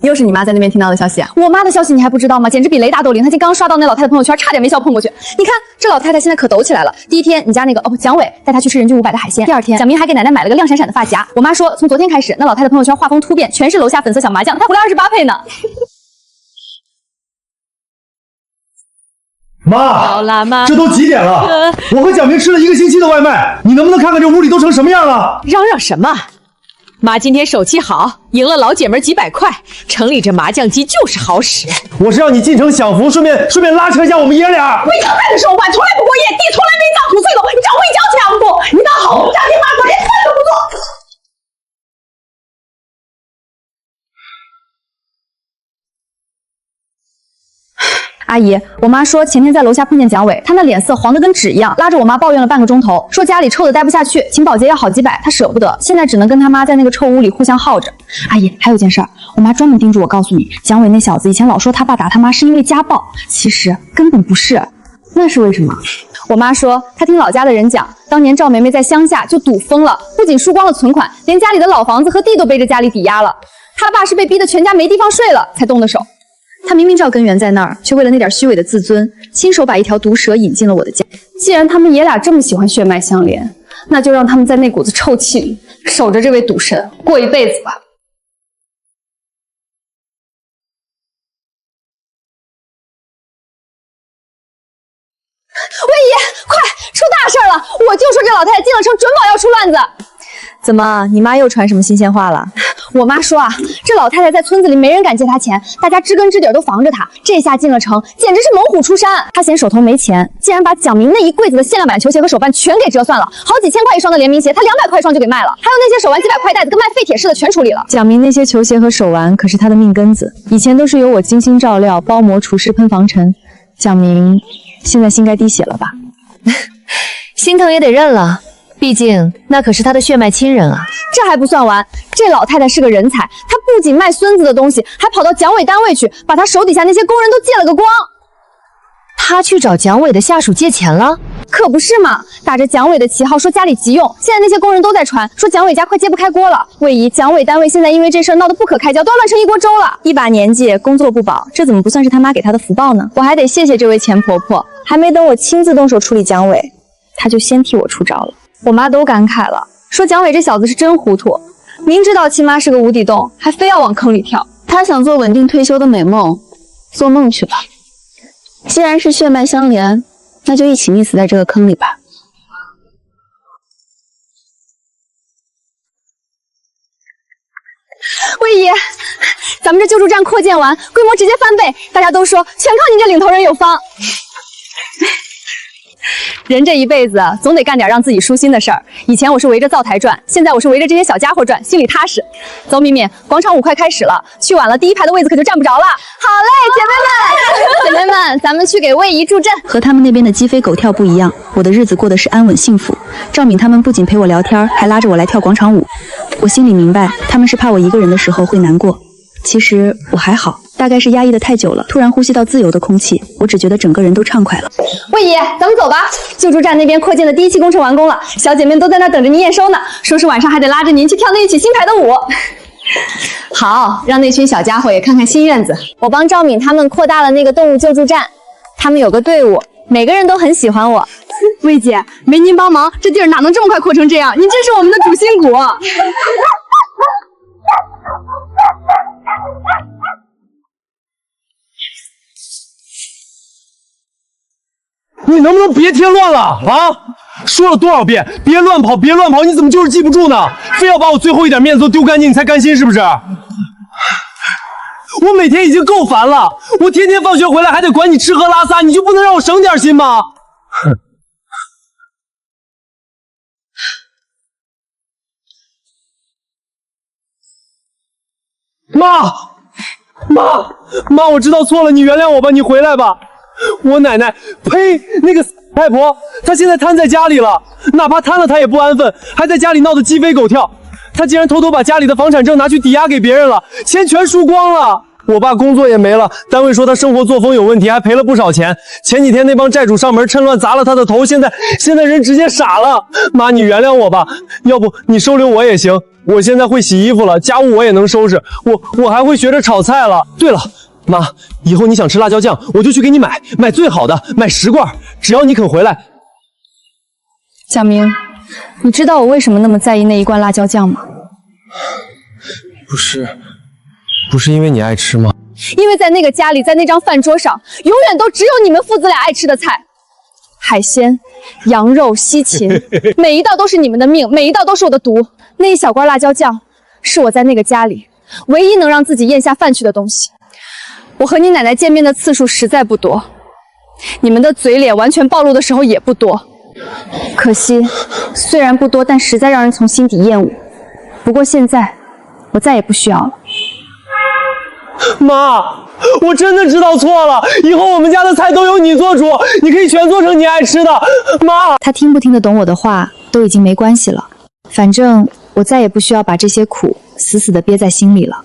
又是你妈在那边听到的消息啊？我妈的消息你还不知道吗？简直比雷打斗灵！她今刚刷到那老太太朋友圈，差点没笑碰过去。你看这老太太现在可抖起来了。第一天你家那个蒋伟带她去吃人均500的海鲜，第2天蒋明还给奶奶买了个亮闪闪的发夹。我妈说从昨天开始，那老太太朋友圈画风突变，全是楼下粉色小麻将，她回了28配呢。妈，这都几点了？我和蒋明吃了1个星期的外卖，你能不能看看这屋里都成什么样了？嚷嚷什么？妈今天手气好，赢了老姐们几百块。城里这麻将机就是好使。我是让你进城享福，顺便拉扯一下我们爷俩。魏小菜的手腕从来不过夜，地从来没长土碎过，你找魏娇抢不？你当好家庭妈妈连饭都不做。阿姨，我妈说前天在楼下碰见蒋伟，他那脸色黄得跟纸一样，拉着我妈抱怨了半个钟头，说家里臭得待不下去，请保洁要好几百，他舍不得，现在只能跟他妈在那个臭屋里互相耗着。阿姨，还有件事儿，我妈专门叮嘱我告诉你，蒋伟那小子以前老说他爸打他妈是因为家暴，其实根本不是。那是为什么？我妈说，她听老家的人讲，当年赵梅梅在乡下就赌疯了，不仅输光了存款，连家里的老房子和地都背着家里抵押了。他爸是被逼得全家没地方睡了，才动的手。他明明知道根源在那儿，却为了那点虚伪的自尊，亲手把一条毒蛇引进了我的家。既然他们爷俩这么喜欢血脉相连，那就让他们在那股子臭气里守着这位赌神过一辈子吧。魏姨，快出大事了！我就说这老太太进了城，准保要出乱子。怎么，你妈又传什么新鲜话了？我妈说啊，这老太太在村子里没人敢借她钱，大家知根知底都防着她。这下进了城，简直是猛虎出山。她嫌手头没钱，竟然把蒋明那一柜子的限量版球鞋和手办全给折算了，好几千块一双的联名鞋，她200块一双就给卖了。还有那些手玩几百块袋子，跟卖废铁似的，全处理了。蒋明那些球鞋和手玩可是他的命根子，以前都是由我精心照料、包膜、除湿、喷防尘。蒋明现在心该滴血了吧？心疼也得认了。毕竟那可是他的血脉亲人啊！这还不算完，这老太太是个人才，她不仅卖孙子的东西，还跑到蒋伟单位去，把他手底下那些工人都借了个光。他去找蒋伟的下属借钱了？可不是嘛，打着蒋伟的旗号说家里急用，现在那些工人都在传，说蒋伟家快揭不开锅了。魏姨，蒋伟单位现在因为这事闹得不可开交，都要乱成一锅粥了。一把年纪，工作不保，这怎么不算是他妈给他的福报呢？我还得谢谢这位钱婆婆，还没等我亲自动手处理蒋伟，她就先替我出招了。我妈都感慨了，说蒋伟这小子是真糊涂，明知道亲妈是个无底洞，还非要往坑里跳。他想做稳定退休的美梦，做梦去吧。既然是血脉相连，那就一起溺死在这个坑里吧。魏姨，咱们这救助站扩建完，规模直接翻倍，大家都说全靠您这领头人有方。人这一辈子总得干点让自己舒心的事儿。以前我是围着灶台转，现在我是围着这些小家伙转，心里踏实。走，敏敏，广场舞快开始了，去晚了第一排的位子可就占不着了。好嘞，姐妹们，姐妹们，咱们去给魏姨助阵。和他们那边的鸡飞狗跳不一样，我的日子过得是安稳幸福。赵敏他们不仅陪我聊天，还拉着我来跳广场舞。我心里明白，他们是怕我一个人的时候会难过。其实我还好，大概是压抑的太久了，突然呼吸到自由的空气，我只觉得整个人都畅快了。魏姨，咱们走吧。救助站那边扩建的第一期工程完工了，小姐妹都在那等着您验收呢，说是晚上还得拉着您去跳那一曲新排的舞。好，让那群小家伙也看看新院子。我帮赵敏他们扩大了那个动物救助站，他们有个队伍，每个人都很喜欢我。魏姐，没您帮忙，这地儿哪能这么快扩成这样？您真是我们的主心骨。你能不能别添乱了啊？说了多少遍，别乱跑，别乱跑，你怎么就是记不住呢？非要把我最后一点面子都丢干净，你才甘心是不是？我每天已经够烦了，我天天放学回来还得管你吃喝拉撒，你就不能让我省点心吗？哼！妈，我知道错了，你原谅我吧，你回来吧。我奶奶，呸！那个太婆，她现在瘫在家里了，哪怕瘫了她也不安分，还在家里闹得鸡飞狗跳。她竟然偷偷把家里的房产证拿去抵押给别人了，钱全输光了。我爸工作也没了，单位说他生活作风有问题，还赔了不少钱。前几天那帮债主上门趁乱砸了他的头，现在人直接傻了。妈，你原谅我吧，要不你收留我也行。我现在会洗衣服了，家务我也能收拾，我还会学着炒菜了。对了。妈，以后你想吃辣椒酱，我就去给你买最好的，买10罐，只要你肯回来。蒋明，你知道我为什么那么在意那一罐辣椒酱吗？不是因为你爱吃吗？因为在那个家里，在那张饭桌上，永远都只有你们父子俩爱吃的菜，海鲜、羊肉、西芹，每一道都是你们的命，每一道都是我的毒。那一小罐辣椒酱，是我在那个家里唯一能让自己咽下饭去的东西。我和你奶奶见面的次数实在不多，你们的嘴脸完全暴露的时候也不多。可惜，虽然不多，但实在让人从心底厌恶。不过现在，我再也不需要了。妈，我真的知道错了，以后我们家的菜都由你做主，你可以全做成你爱吃的。妈，他听不听得懂我的话都已经没关系了，反正我再也不需要把这些苦死死地憋在心里了。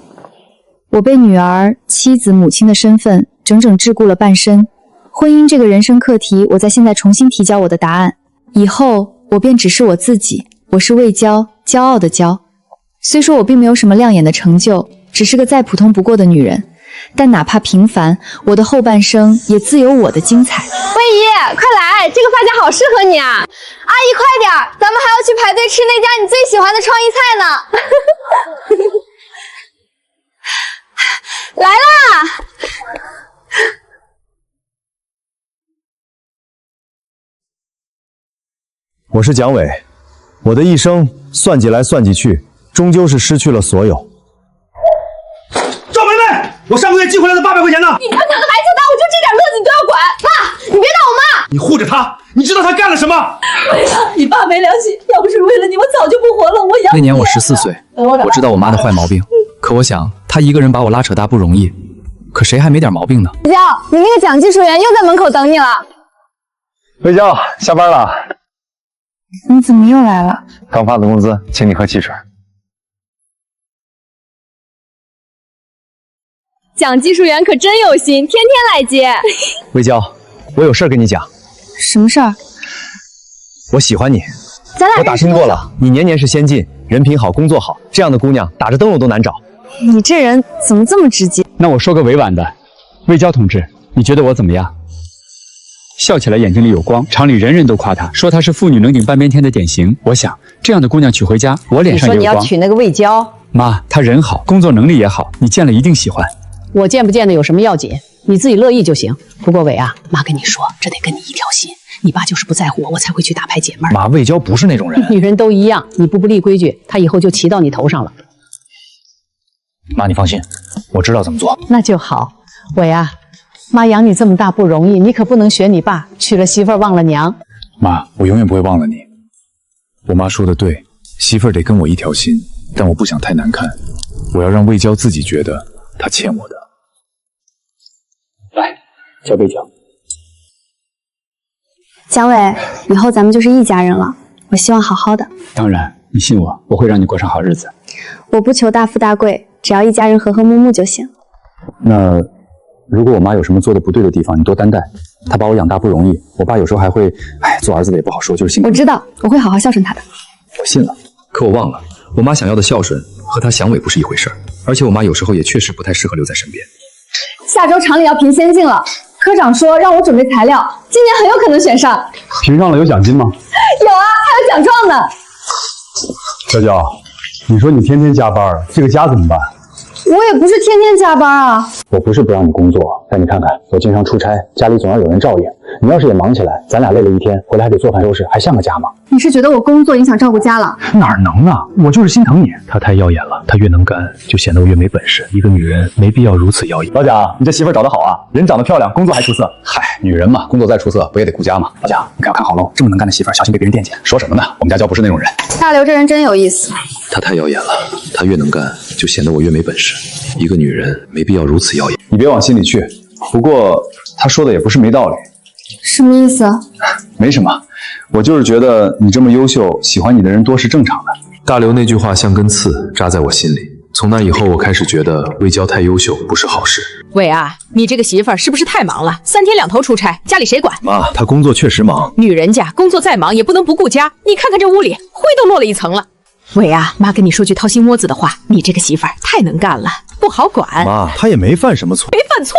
我被女儿、妻子、母亲的身份整整桎梏了半生。婚姻这个人生课题，我在现在重新提交我的答案。以后我便只是我自己，我是魏娇，骄傲的骄。虽说我并没有什么亮眼的成就，只是个再普通不过的女人，但哪怕平凡，我的后半生也自有我的精彩。魏姨，快来，这个发夹好适合你啊！阿姨，快点，咱们还要去排队吃那家你最喜欢的创意菜呢。来啦！我是蒋伟，我的一生算计来算计去，终究是失去了所有。赵梅梅，我上个月寄回来的800块钱呢？你他娘的还就打我就这点乐子你都要管？爸，你别打我妈！你护着她，你知道她干了什么？哎呀，你爸没良心，要不是为了你，我早就不活了。我养那年我14岁，我知道我妈的坏毛病，可我想她一个人把我拉扯大不容易，可谁还没点毛病呢？魏娇，你那个蒋技术员又在门口等你了。魏娇，下班了。你怎么又来了？刚发的工资，请你喝汽水。蒋技术员可真有心，天天来接。魏娇，我有事跟你讲。什么事儿？我喜欢你。我打听过了，你年年是先进，人品好，工作好，这样的姑娘打着灯笼都难找。你这人怎么这么直接？那我说个委婉的，魏娇同志，你觉得我怎么样？笑起来眼睛里有光，厂里人人都夸她，说她是妇女能顶半边天的典型。我想这样的姑娘娶回家，我脸上也有光。你说你要娶那个魏娇？妈，她人好，工作能力也好，你见了一定喜欢。我见不见的有什么要紧？你自己乐意就行。不过伟啊，妈跟你说，这得跟你一条心。你爸就是不在乎我，我才会去打牌解闷。妈，魏娇不是那种人。女人都一样，你不立规矩，她以后就骑到你头上了。妈，你放心，我知道怎么做。那就好，伟啊。妈养你这么大不容易，你可不能学你爸娶了媳妇儿忘了娘。妈，我永远不会忘了你。我妈说的对，媳妇儿得跟我一条心，但我不想太难看，我要让魏娇自己觉得她欠我的。来，交杯酒。蒋伟，以后咱们就是一家人了，我希望好好的。当然，你信我，我会让你过上好日子。我不求大富大贵，只要一家人和和睦睦就行。那如果我妈有什么做的不对的地方，你多担待。她把我养大不容易，我爸有时候还会，做儿子的也不好说，就是心疼。我知道，我会好好孝顺她的。我信了，可我忘了，我妈想要的孝顺和她想伟不是一回事儿，而且我妈有时候也确实不太适合留在身边。下周厂里要评先进了，科长说让我准备材料，今年很有可能选上。评上了有奖金吗？有啊，还有奖状呢。娇娇，你说你天天加班，这个家怎么办？我也不是天天加班啊。我不是不让你工作，但你看看，我经常出差，家里总要有人照应。你要是也忙起来，咱俩累了一天，回来还得做饭收拾，还像个家吗？你是觉得我工作影响照顾家了？哪能啊，我就是心疼你。她太耀眼了，她越能干，就显得我越没本事。一个女人没必要如此耀眼。老蒋，你这媳妇找得好啊，人长得漂亮，工作还出色。嗨，女人嘛，工作再出色，不也得顾家吗？老蒋，你可要看好喽，这么能干的媳妇，小心被别人惦记。说什么呢？我们家娇不是那种人。大刘这人真有意思。她太耀眼了，她越能干，就显得我越没本事。一个女人没必要如此耀眼。你别往心里去。不过她说的也不是没道理。什么意思？没什么，我就是觉得你这么优秀，喜欢你的人多是正常的。大刘那句话像根刺扎在我心里，从那以后我开始觉得魏娇太优秀不是好事。伟啊，你这个媳妇儿是不是太忙了？3天2头出差，家里谁管？妈，她工作确实忙，女人家工作再忙也不能不顾家。你看看这屋里灰都落了一层了。伟啊，妈跟你说句掏心窝子的话，你这个媳妇儿太能干了，不好管。妈，她也没犯什么错。没犯错，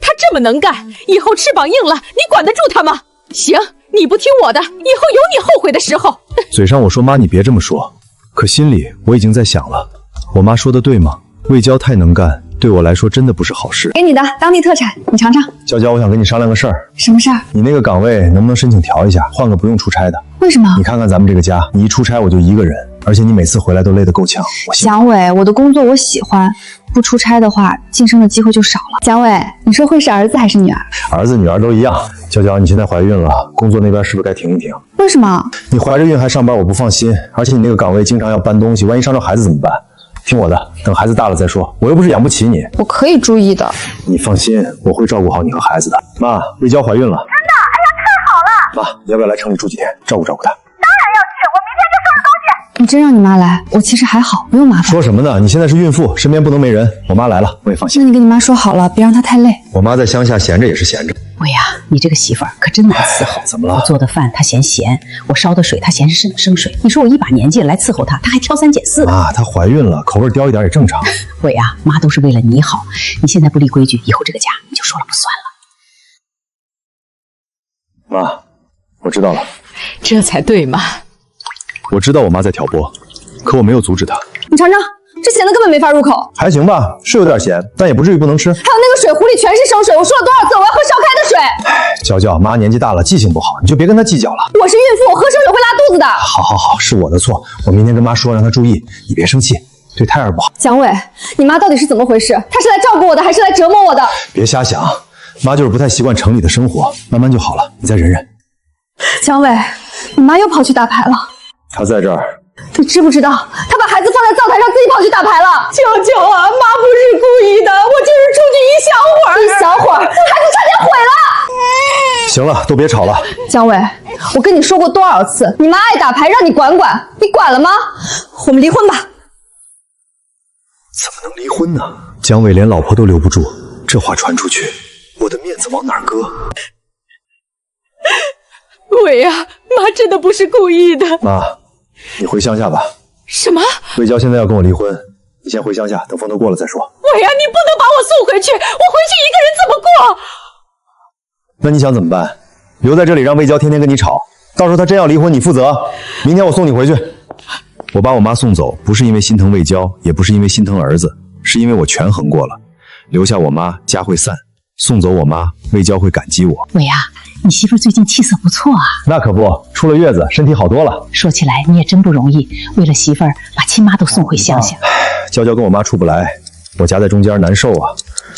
她这么能干，以后翅膀硬了，你管得住她吗？行，你不听我的，以后有你后悔的时候。嘴上我说妈你别这么说，可心里我已经在想了，我妈说的对吗？魏娇太能干，对我来说真的不是好事。给你的当地特产，你尝尝。娇娇，我想跟你商量个事儿。什么事儿？你那个岗位能不能申请调一下，换个不用出差的？为什么？你看看咱们这个家，你一出差我就一个人，而且你每次回来都累得够呛。蒋伟，我的工作我喜欢，不出差的话，晋升的机会就少了。蒋伟，你说会是儿子还是女儿？儿子女儿都一样。娇娇，你现在怀孕了，工作那边是不是该停一停？为什么？你怀着孕还上班，我不放心。而且你那个岗位经常要搬东西，万一伤着孩子怎么办？听我的，等孩子大了再说。我又不是养不起你。我可以注意的。你放心，我会照顾好你和孩子的。妈，魏娇怀孕了。真的？哎呀，太好了！妈，你要不要来城里住几天，照顾照顾她？你真让你妈来，我其实还好，不用麻烦。说什么呢？你现在是孕妇，身边不能没人。我妈来了，我也放心。那你跟你妈说好了，别让她太累。我妈在乡下闲着也是闲着。喂呀，你这个媳妇儿可真难伺候。怎么了？我做的饭她嫌咸，我烧的水她嫌是生水。你说我一把年纪了来伺候她，她还挑三拣四。妈，她怀孕了，口味刁一点也正常。喂呀，妈都是为了你好，你现在不立规矩，以后这个家你就说了不算了。妈，我知道了。这才对嘛。我知道我妈在挑拨，可我没有阻止她。你尝尝，这咸的根本没法入口。还行吧，是有点咸，但也不至于不能吃。还有那个水壶里全是生水，我说了多少次我要喝烧开的水。娇娇，妈年纪大了，记性不好，你就别跟她计较了。我是孕妇，我喝生水会拉肚子的。好，是我的错，我明天跟妈说，让她注意。你别生气，对胎儿不好。蒋伟，你妈到底是怎么回事？她是来照顾我的，还是来折磨我的？别瞎想，妈就是不太习惯城里的生活，慢慢就好了，你再忍忍。蒋伟，你妈又跑去打牌了。她在这儿。你知不知道，她把孩子放在灶台上，自己跑去打牌了。舅舅啊，妈不是故意的，我就是出去一小会儿。一小会儿，孩子差点毁了。行了，都别吵了。蒋伟，我跟你说过多少次，你妈爱打牌，让你管管，你管了吗？我们离婚吧。怎么能离婚呢？蒋伟连老婆都留不住，这话传出去，我的面子往哪儿搁？伟啊，妈真的不是故意的。妈，你回乡下吧。什么？魏娇现在要跟我离婚，你先回乡下，等风头过了再说。伟啊，你不能把我送回去，我回去一个人怎么过？那你想怎么办？留在这里让魏娇天天跟你吵，到时候她真要离婚，你负责。明天我送你回去。我把我妈送走，不是因为心疼魏娇，也不是因为心疼儿子，是因为我权衡过了，留下我妈，家会散；送走我妈，魏娇会感激我。伟啊，你媳妇最近气色不错啊。那可不，出了月子，身体好多了。说起来你也真不容易，为了媳妇儿把亲妈都送回乡下。娇娇跟我妈处不来，我夹在中间难受啊。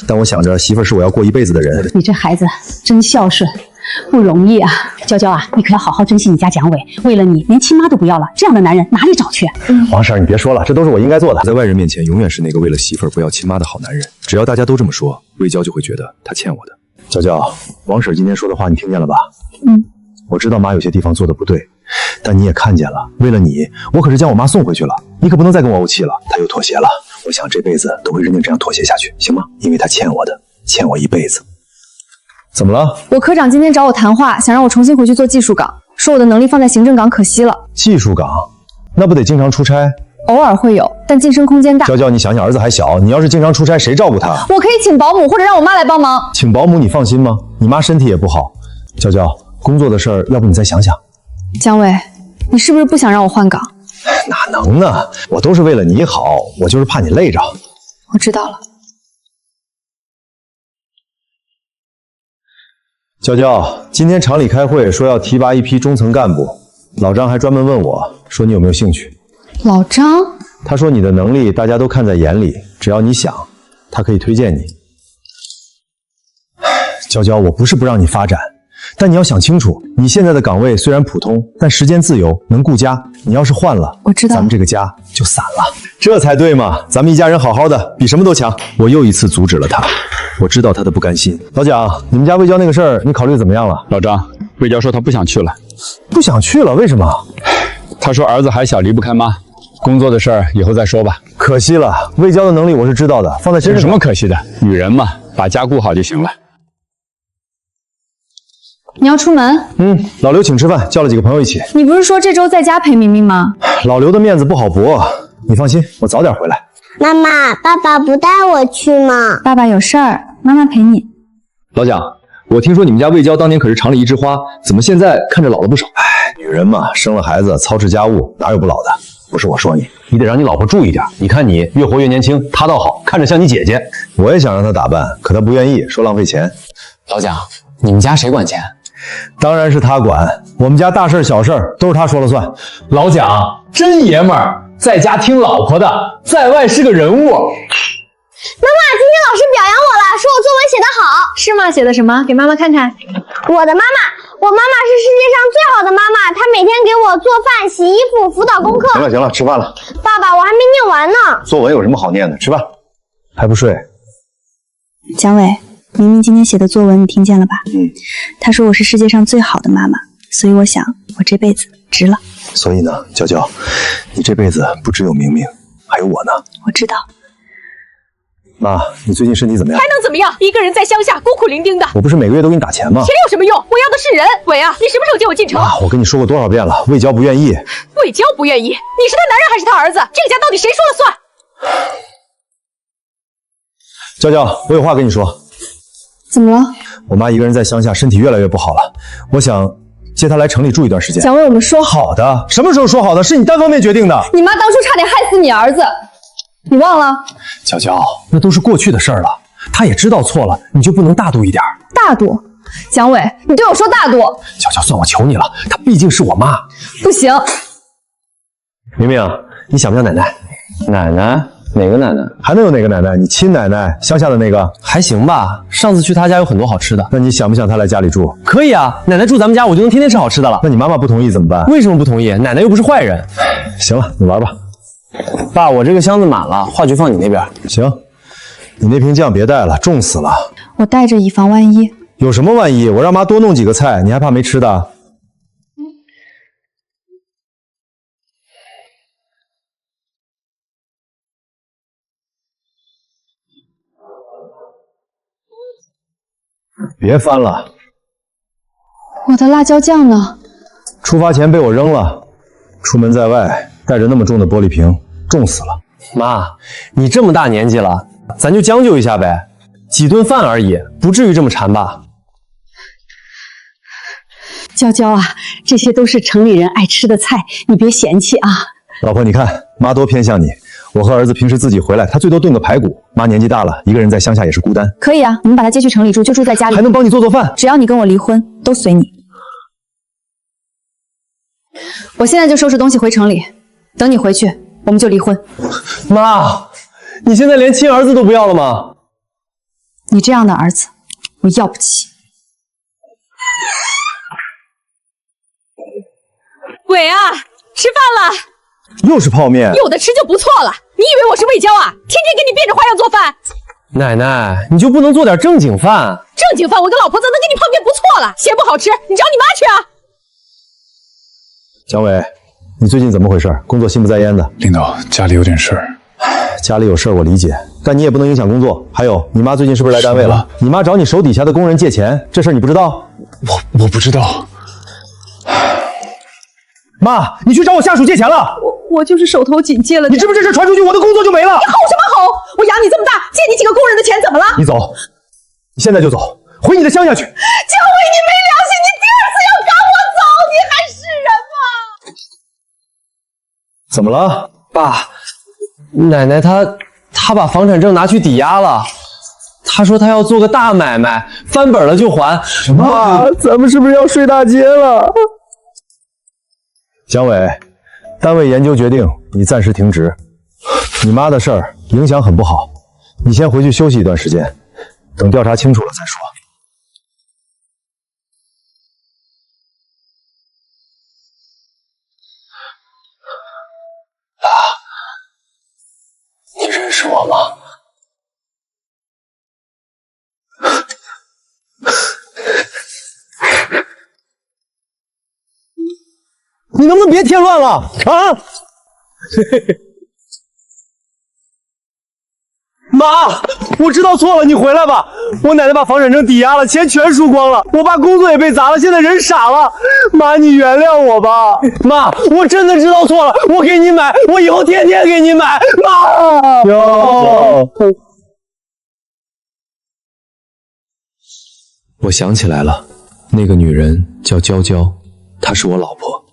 但我想着媳妇儿是我要过一辈子的人。你这孩子真孝顺，不容易啊。娇娇啊，你可要好好珍惜你家蒋伟，为了你连亲妈都不要了，这样的男人哪里找去？王婶，你别说了，这都是我应该做的。在外人面前永远是那个为了媳妇儿不要亲妈的好男人。只要大家都这么说，魏娇就会觉得她欠我的。娇娇，王婶今天说的话你听见了吧？我知道妈有些地方做的不对，但你也看见了，为了你，我可是将我妈送回去了，你可不能再跟我怄气了。她又妥协了，我想这辈子都会认定这样妥协下去，行吗？因为她欠我的，欠我一辈子。怎么了？我科长今天找我谈话，想让我重新回去做技术岗，说我的能力放在行政岗可惜了。技术岗？那不得经常出差？偶尔会有，但晋升空间大。娇娇，你想想，儿子还小，你要是经常出差，谁照顾他？我可以请保姆，或者让我妈来帮忙。请保姆，你放心吗？你妈身体也不好。娇娇，工作的事儿，要不你再想想。姜伟，你是不是不想让我换岗？哪能呢？我都是为了你好，我就是怕你累着。我知道了。娇娇，今天厂里开会说要提拔一批中层干部，老张还专门问我说你有没有兴趣。老张？他说你的能力大家都看在眼里，只要你想，他可以推荐你。娇娇，我不是不让你发展，但你要想清楚，你现在的岗位虽然普通，但时间自由，能顾家。你要是换了，我知道，咱们这个家就散了。这才对嘛，咱们一家人好好的，比什么都强。我又一次阻止了他，我知道他的不甘心。老蒋，你们家魏娇那个事儿，你考虑怎么样了？老张，魏娇说她不想去了。不想去了？为什么？她说儿子还小，离不开妈。工作的事儿以后再说吧。可惜了，魏娇的能力我是知道的，放在身上有什么可惜的？女人嘛，把家顾好就行了。你要出门？老刘请吃饭，叫了几个朋友一起。你不是说这周在家陪明明吗？老刘的面子不好驳，你放心，我早点回来。妈妈，爸爸不带我去吗？爸爸有事儿，妈妈陪你。老蒋，我听说你们家魏娇当年可是厂里一枝花，怎么现在看着老了不少？女人嘛，生了孩子操持家务，哪有不老的？不是我说你，你得让你老婆注意点。你看你越活越年轻，她倒好，看着像你姐姐。我也想让她打扮，可她不愿意，说浪费钱。老蒋，你们家谁管钱？当然是他管，我们家大事小事都是他说了算。老蒋真爷们儿，在家听老婆的，在外是个人物。妈妈，今天老师表扬我了，说我作文写得好。是吗？写的什么？给妈妈看看。我的妈妈，我妈妈是世界上最好的妈妈，她每天给我做饭、洗衣服、辅导功课。行了行了，吃饭了。爸爸，我还没念完呢。作文有什么好念的？吃饭。还不睡？蒋伟，明明今天写的作文你听见了吧？他说我是世界上最好的妈妈，所以我想我这辈子值了。所以呢，娇娇，你这辈子不只有明明，还有我呢。我知道。妈，你最近身体怎么样？还能怎么样？一个人在乡下孤苦伶仃的。我不是每个月都给你打钱吗？钱有什么用？我要的是人。伟啊，你什么时候接我进城？妈，我跟你说过多少遍了，魏娇不愿意。魏娇不愿意？你是他男人还是他儿子？这个家到底谁说了算？娇娇，我有话跟你说。怎么了？我妈一个人在乡下，身体越来越不好了，我想接她来城里住一段时间。蒋伟，我们说好的，什么时候说好的？是你单方面决定的。你妈当初差点害死你儿子，你忘了？娇娇，那都是过去的事儿了，她也知道错了，你就不能大度一点？大度？蒋伟，你对我说大度？娇娇，算我求你了，她毕竟是我妈。不行。明明，你想不想奶奶？奶奶？哪个奶奶？还能有哪个奶奶？你亲奶奶，乡下的那个？还行吧，上次去她家有很多好吃的。那你想不想她来家里住？可以啊，奶奶住咱们家，我就能天天吃好吃的了。那你妈妈不同意怎么办？为什么不同意？奶奶又不是坏人。行了，你玩吧。爸，我这个箱子满了，话剧放你那边。行，你那瓶酱别带了，重死了。我带着以防万一。有什么万一？我让妈多弄几个菜，你还怕没吃的？别翻了。我的辣椒酱呢？出发前被我扔了。出门在外带着那么重的玻璃瓶，重死了。妈，你这么大年纪了，咱就将就一下呗，几顿饭而已，不至于这么馋吧？娇娇啊，这些都是城里人爱吃的菜，你别嫌弃啊。老婆，你看妈多偏向你。我和儿子平时自己回来，他最多炖个排骨。妈年纪大了，一个人在乡下也是孤单。可以啊，你们把他接去城里住，就住在家里，还能帮你做饭。只要你跟我离婚，都随你。我现在就收拾东西回城里，等你回去，我们就离婚。妈，你现在连亲儿子都不要了吗？你这样的儿子，我要不起。伟啊，吃饭了。又是泡面，有的吃就不错了。你以为我是魏娇啊？天天给你变着花样做饭。奶奶，你就不能做点正经饭？正经饭，我跟老婆子能给你泡面不错了。嫌不好吃，你找你妈去啊。蒋伟，你最近怎么回事？工作心不在焉的。领导，家里有点事儿。家里有事儿我理解，但你也不能影响工作。还有，你妈最近是不是来单位了？你妈找你手底下的工人借钱，这事儿你不知道？我不知道。妈，你去找我下属借钱了。我就是手头紧借了。你知不知这传出去，我的工作就没了。你吼什么吼？我养你这么大，借你几个工人的钱怎么了？你走，你现在就走，回你的乡下去。姜伟，你没良心！你第二次要赶我走，你还是人吗？怎么了，爸？奶奶她把房产证拿去抵押了。她说她要做个大买卖，翻本了就还。什么？妈，咱们是不是要睡大街了？蒋伟，单位研究决定你暂时停职。你妈的事儿影响很不好，你先回去休息一段时间，等调查清楚了再说。你认识我吗？你能不能别添乱了啊？妈，我知道错了，你回来吧。我奶奶把房产证抵押了，钱全输光了，我爸工作也被砸了，现在人傻了。妈，你原谅我吧。妈，我真的知道错了，我给你买，我以后天天给你买。妈，哟，我想起来了，那个女人叫娇娇，她是我老婆。